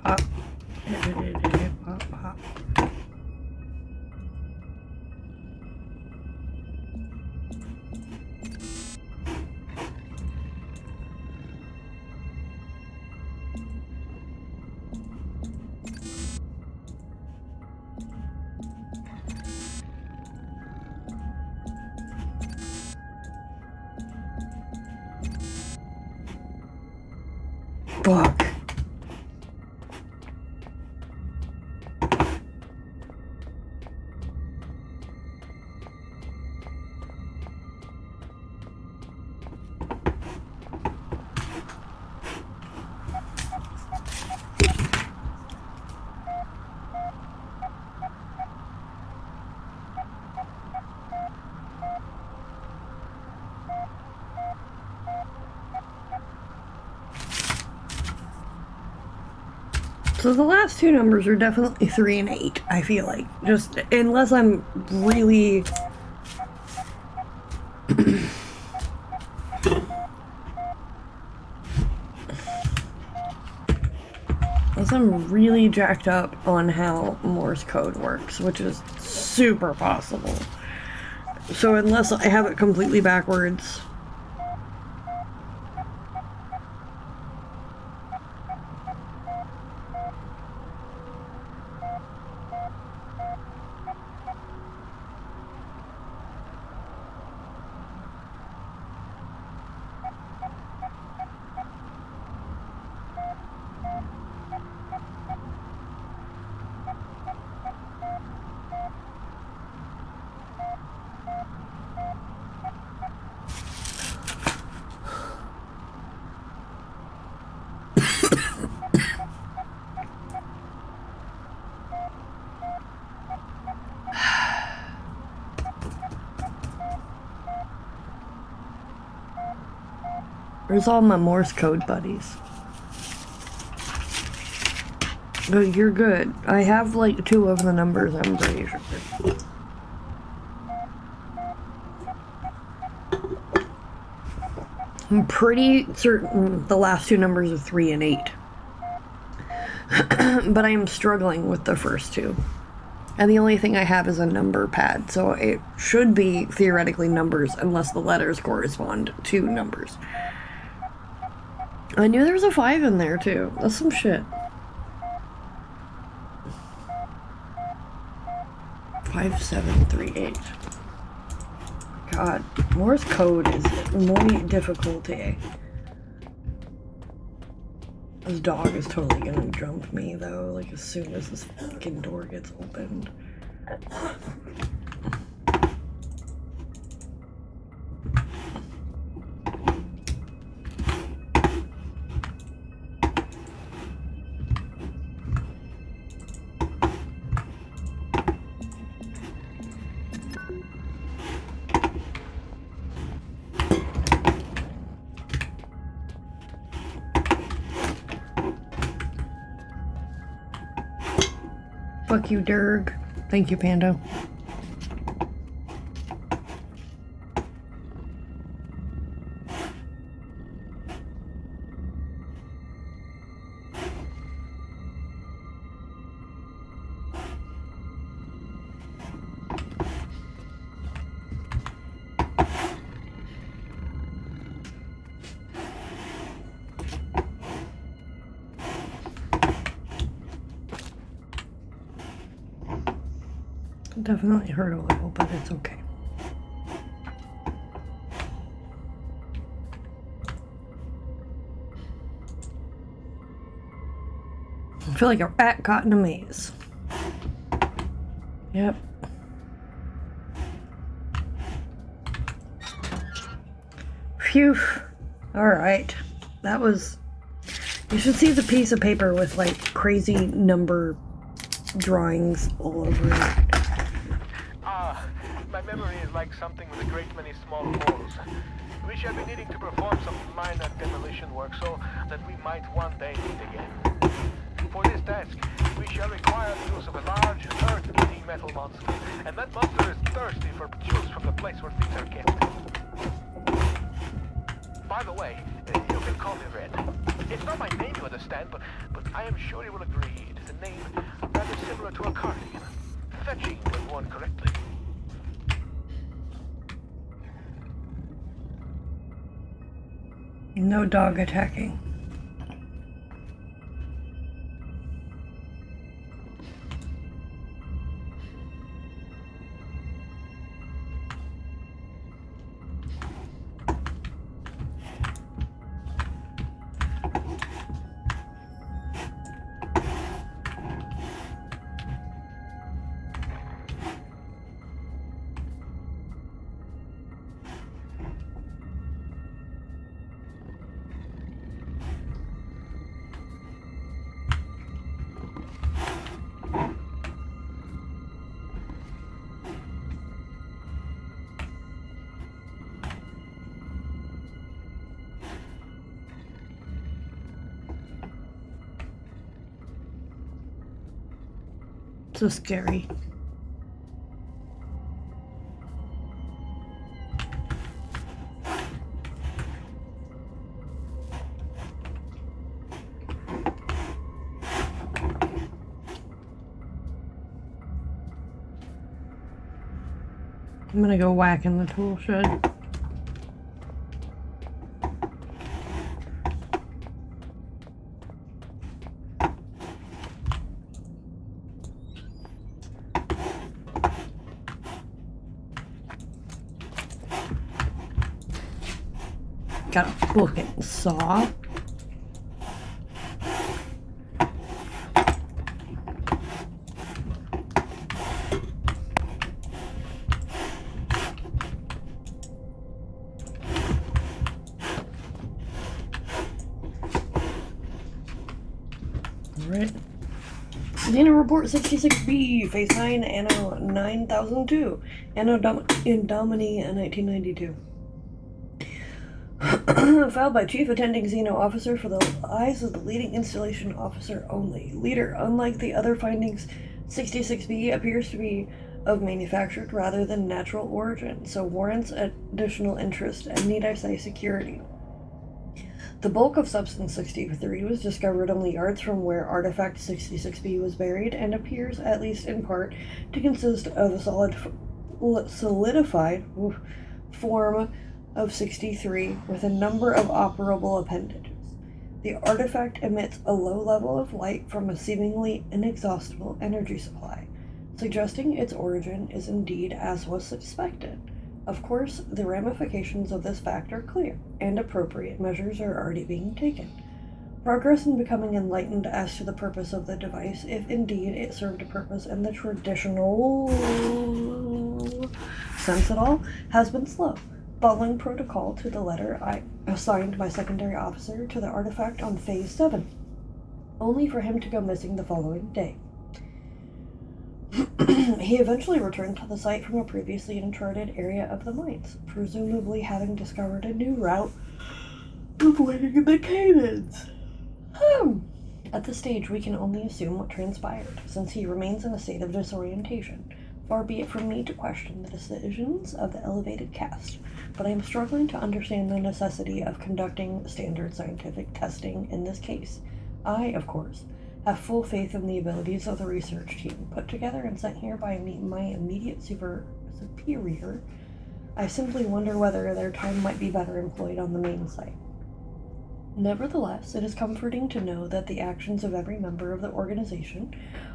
Hop. Hop, hop. So the last two numbers are definitely 3 and 8, I feel like. Just unless I'm really unless I'm really jacked up on how Morse code works, which is super possible. So unless I have it completely backwards. Where's all my Morse code buddies? Oh, you're good. I have like 2 of the numbers, I'm pretty sure. I'm pretty certain the last 2 numbers are 3 and 8. But I am struggling with the first 2. And the only thing I have is a number pad, so it should be theoretically numbers unless the letters correspond to numbers. I knew there was a 5 in there too. That's some shit. 5738. God, Morse code is muy difficulty. This dog is totally gonna jump me though, like as soon as this fucking door gets opened. Fuck you, Derg. Thank you, Pando. Definitely hurt a little, but it's okay. I feel like a rat caught in a maze. Yep. Phew. Alright. That was... You should see the piece of paper with, like, crazy number drawings all over it. My memory is like something with a great many small holes. We shall be needing to perform some minor demolition work so that we might one day meet again. For this task, we shall require the use of a large, earth-eating metal monster, and that monster is thirsty for juice from the place where things are kept. By the way, you can call me Red. It's not my name, you understand, but I am sure you will agree it is a name rather similar to a cardigan. Fetching when worn correctly. No dog attacking. so scary. I'm gonna go whack in the tool shed. Got a fucking saw. Alright. Xeno Report 66B, Phase 9, Anno 9002, Anno Domini 1992. Filed by Chief Attending Xeno Officer for the eyes of the leading installation officer only. Leader, unlike the other findings, 66B appears to be of manufactured rather than natural origin, so warrants additional interest and, need I say, security. The bulk of Substance 63 was discovered only yards from where Artifact 66B was buried and appears, at least in part, to consist of a solidified form of 63 with a number of operable appendages. The artifact emits a low level of light from a seemingly inexhaustible energy supply, suggesting its origin is indeed as was suspected. Of course, the ramifications of this fact are clear, and appropriate measures are already being taken. Progress in becoming enlightened as to the purpose of the device, if indeed it served a purpose in the traditional sense at all, has been slow. Following protocol to the letter, I assigned my secondary officer to the artifact on Phase 7, only for him to go missing the following day. He eventually returned to the site from a previously uncharted area of the mines, presumably having discovered a new route avoiding the cave-ins. At this stage, we can only assume what transpired, since he remains in a state of disorientation. Far be it from me to question the decisions of the elevated caste, but I am struggling to understand the necessity of conducting standard scientific testing in this case. I, of course, have full faith in the abilities of the research team put together and sent here by my immediate superior. I simply wonder whether their time might be better employed on the main site. Nevertheless, it is comforting to know that the actions of every member of the organization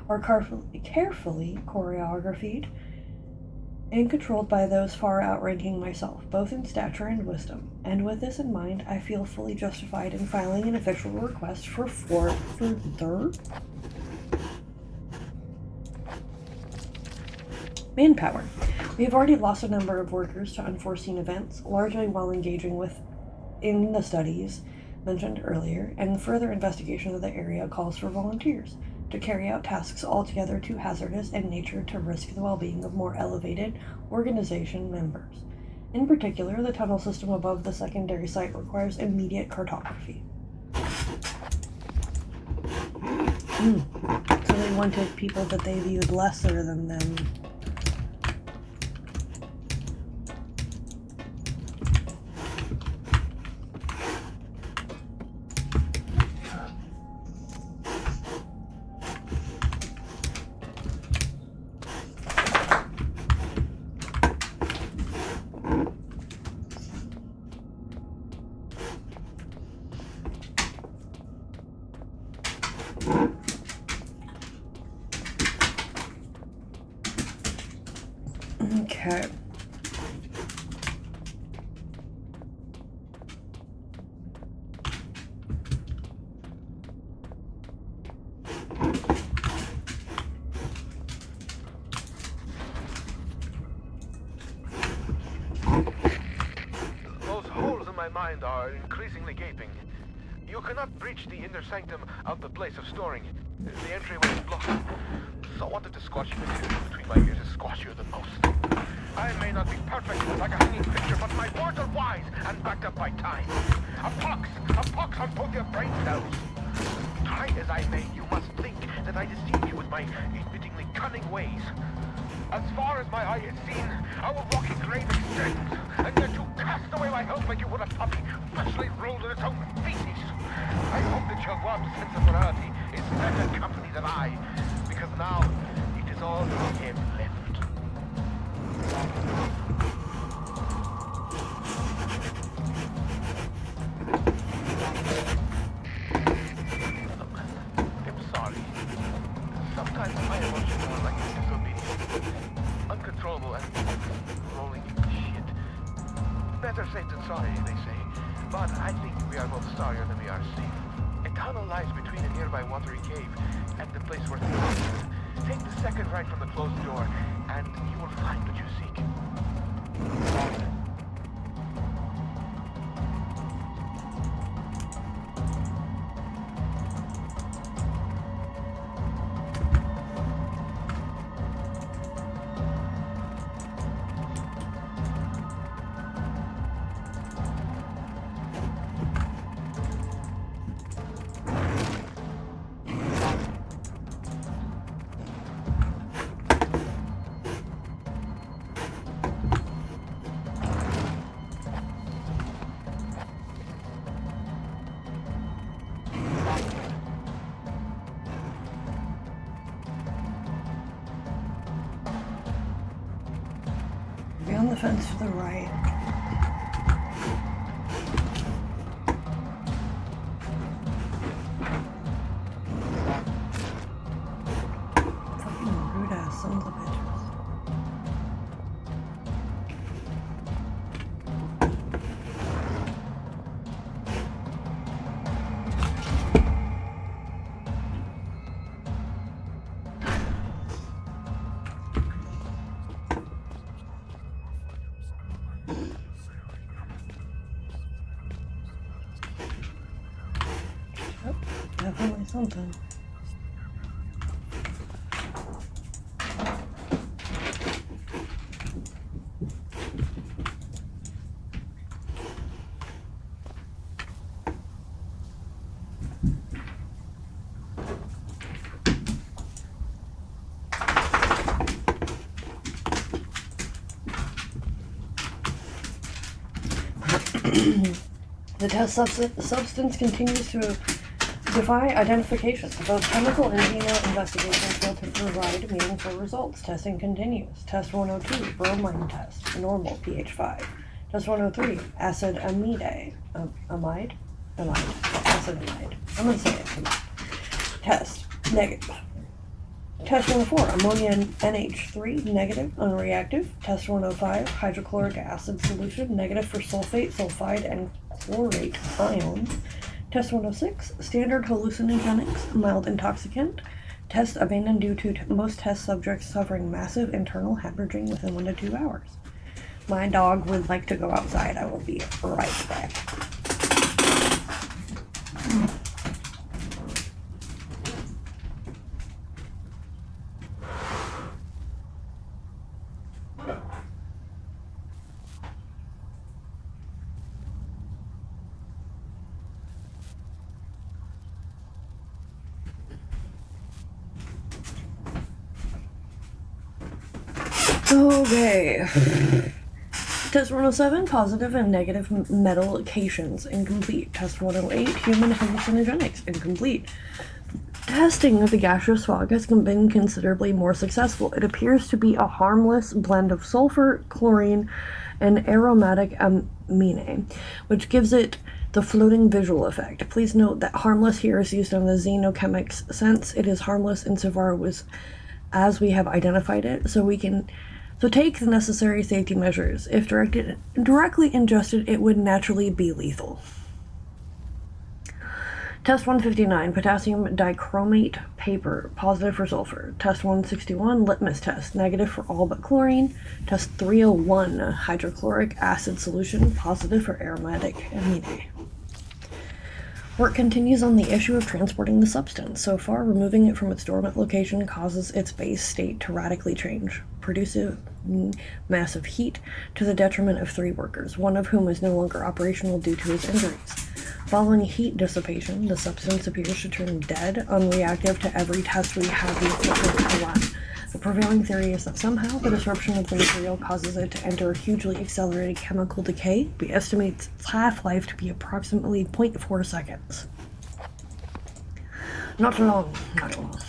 are carefully choreographed and controlled by those far outranking myself, both in stature and wisdom. And with this in mind, I feel fully justified in filing an official request for further manpower. We have already lost a number of workers to unforeseen events, largely while engaging in the studies mentioned earlier, and further investigation of the area calls for volunteers to carry out tasks altogether too hazardous in nature to risk the well-being of more elevated organization members. In particular, the tunnel system above the secondary site requires immediate cartography. So they wanted people that they viewed lesser than them. Okay. Those holes in my mind are increasingly gaping. You cannot breach the inner sanctum of the place of storing. The entryway is blocked. So I wanted to squash you between my ears is squashier than most. I may not be perfect like a hanging picture, but my words are wise and backed up by time. A pox on both your brain cells. Try as I may, you must think that I deceived you with my unwittingly cunning ways. As far as my eye has seen, our rocky grave extends, and yet you cast away my help like you would a puppy freshly rolled in its own feces. I hope that your warm sense of morality is better company than I, because now it is all you have left. I'm sorry. Sometimes my emotions are like disobedience. Uncontrollable and rolling shit. Better safe than sorry, they say. But I think we are both sorrier than we are safe. A tunnel lies between a nearby watery cave and the place where things are. Take the second right from the closed door, and you will find what you seek. Beyond the fence to the right. Fucking rude ass sons of bitches. Yep, definitely something. The test substance continues to defy identification. Both chemical and DNA investigations fail to provide meaningful results. Testing continues. Test 102, bromine test, normal, pH 5. Test 103, acid amide. Amide? Acid amide. I'm going to say it. Test, negative. Test 104, ammonia NH3, negative, unreactive. Test 105, hydrochloric acid solution, negative for sulfate, sulfide, and chlorate ions. Test 106, standard hallucinogenics, mild intoxicant. Test abandoned due to most test subjects suffering massive internal hemorrhaging within 1 to 2 hours. My dog would like to go outside. I will be right back. Okay. Test 107, positive and negative medications, incomplete. Test 108, human hallucinogenics, incomplete. Testing of the gaseous fog has been considerably more successful. It appears to be a harmless blend of sulfur, chlorine, and aromatic amine, which gives it the floating visual effect. Please note that harmless here is used in the xenochemics sense. It is harmless insofar as we have identified it, so take the necessary safety measures. If directly ingested, it would naturally be lethal. Test 159, potassium dichromate paper, positive for sulfur. Test 161, litmus test, negative for all but chlorine. Test 301, hydrochloric acid solution, positive for aromatic amine. Work continues on the issue of transporting the substance. So far, removing it from its dormant location causes its base state to radically change, producing massive heat to the detriment of 3 workers, one of whom is no longer operational due to his injuries. Following heat dissipation, the substance appears to turn dead, unreactive to every test we have the equipment to run. The prevailing theory is that somehow the disruption of the material causes it to enter hugely accelerated chemical decay. We estimate its half-life to be approximately 0.4 seconds. Not long, not long.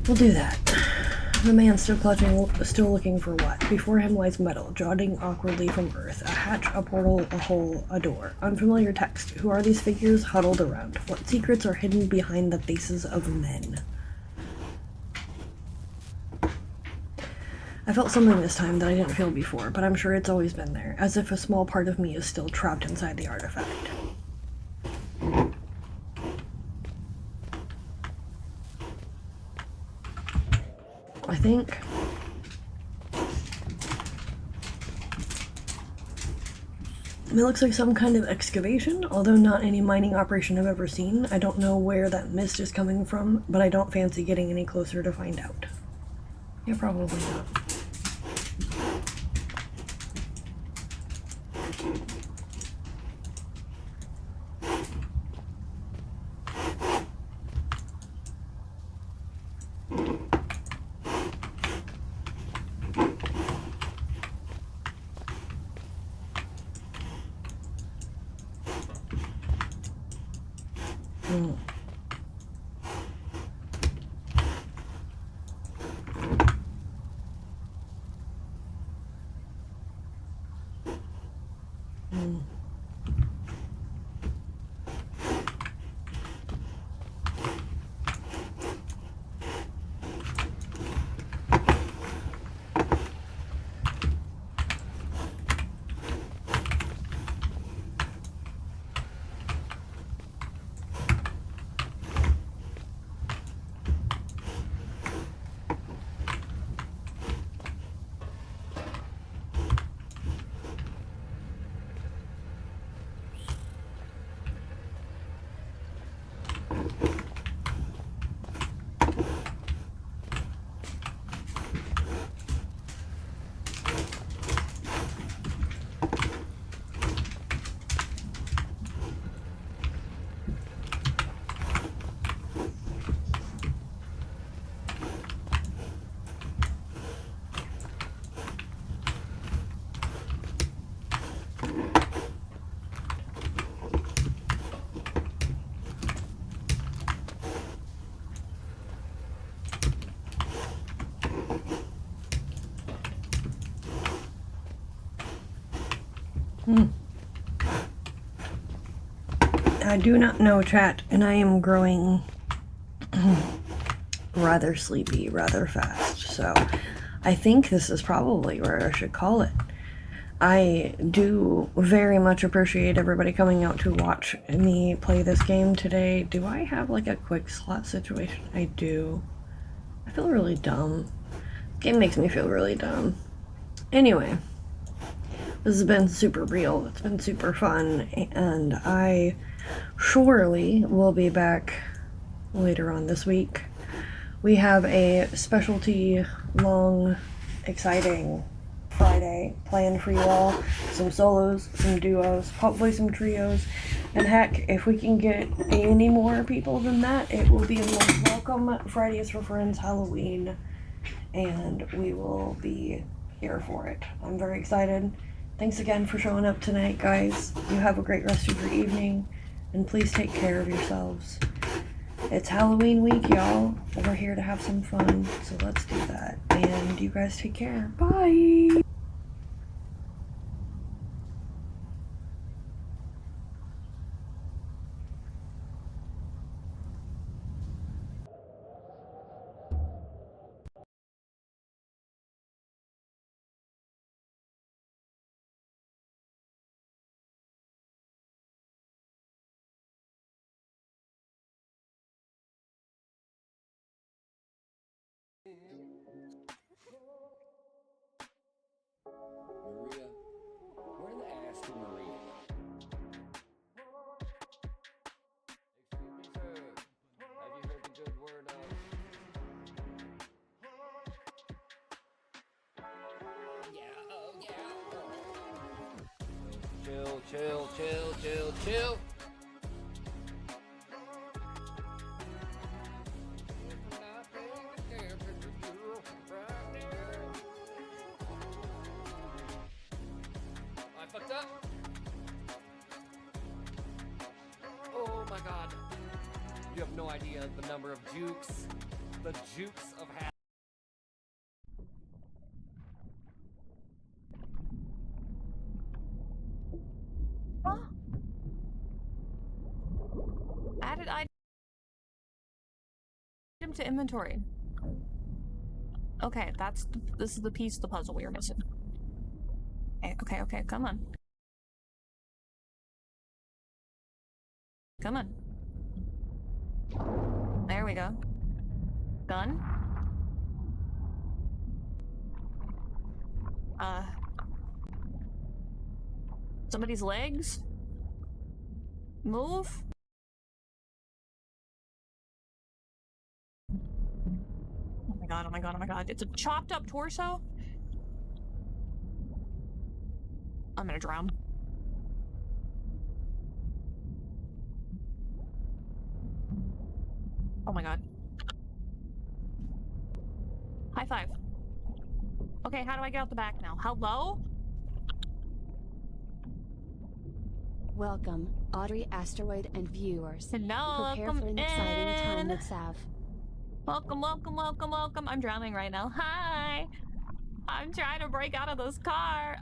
We'll do that. The man still clutching, still looking for what? Before him lies metal, jutting awkwardly from earth. A hatch, a portal, a hole, a door. Unfamiliar text. Who are these figures huddled around? What secrets are hidden behind the faces of men? I felt something this time that I didn't feel before, but I'm sure it's always been there, as if a small part of me is still trapped inside the artifact. I think it looks like some kind of excavation, although not any mining operation I've ever seen. I don't know where that mist is coming from, but I don't fancy getting any closer to find out. Yeah, probably not. I do not know, chat, and I am growing rather sleepy rather fast, so I think this is probably where I should call it. I do very much appreciate everybody coming out to watch me play this game today. Do I have like a quick slot situation? I do. I feel really dumb. This game makes me feel really dumb. Anyway, this has been super real. It's been super fun, and I surely will be back later on this week. We have a specialty, long, exciting Friday planned for you all. Some solos, some duos, hopefully some trios, and heck, if we can get any more people than that, it will be a most welcome Fridays for Friends Halloween, and we will be here for it. I'm very excited. Thanks again for showing up tonight, guys. You have a great rest of your evening, and please take care of yourselves. It's Halloween week, y'all. We're here to have some fun, so let's do that. And you guys take care. Bye! Maria, where in the ass is Maria? Excuse me, sir. Have you heard the good word of? Yeah, oh yeah. Chill, chill, chill, chill, chill. You have no idea the number of jukes, the jukes of hell. Huh? Added item to inventory. Okay, this is the piece of the puzzle we were missing. Okay, come on. Come on. There we go. Gun. Somebody's legs? Move? Oh my god. It's a chopped up torso? I'm gonna drown. Oh my god. High five. Okay, how do I get out the back now? Hello? Welcome, Audrey Asteroid and viewers. Hello, Prepare welcome for an exciting time in. with Sav. Welcome. I'm drowning right now. Hi! I'm trying to break out of this car.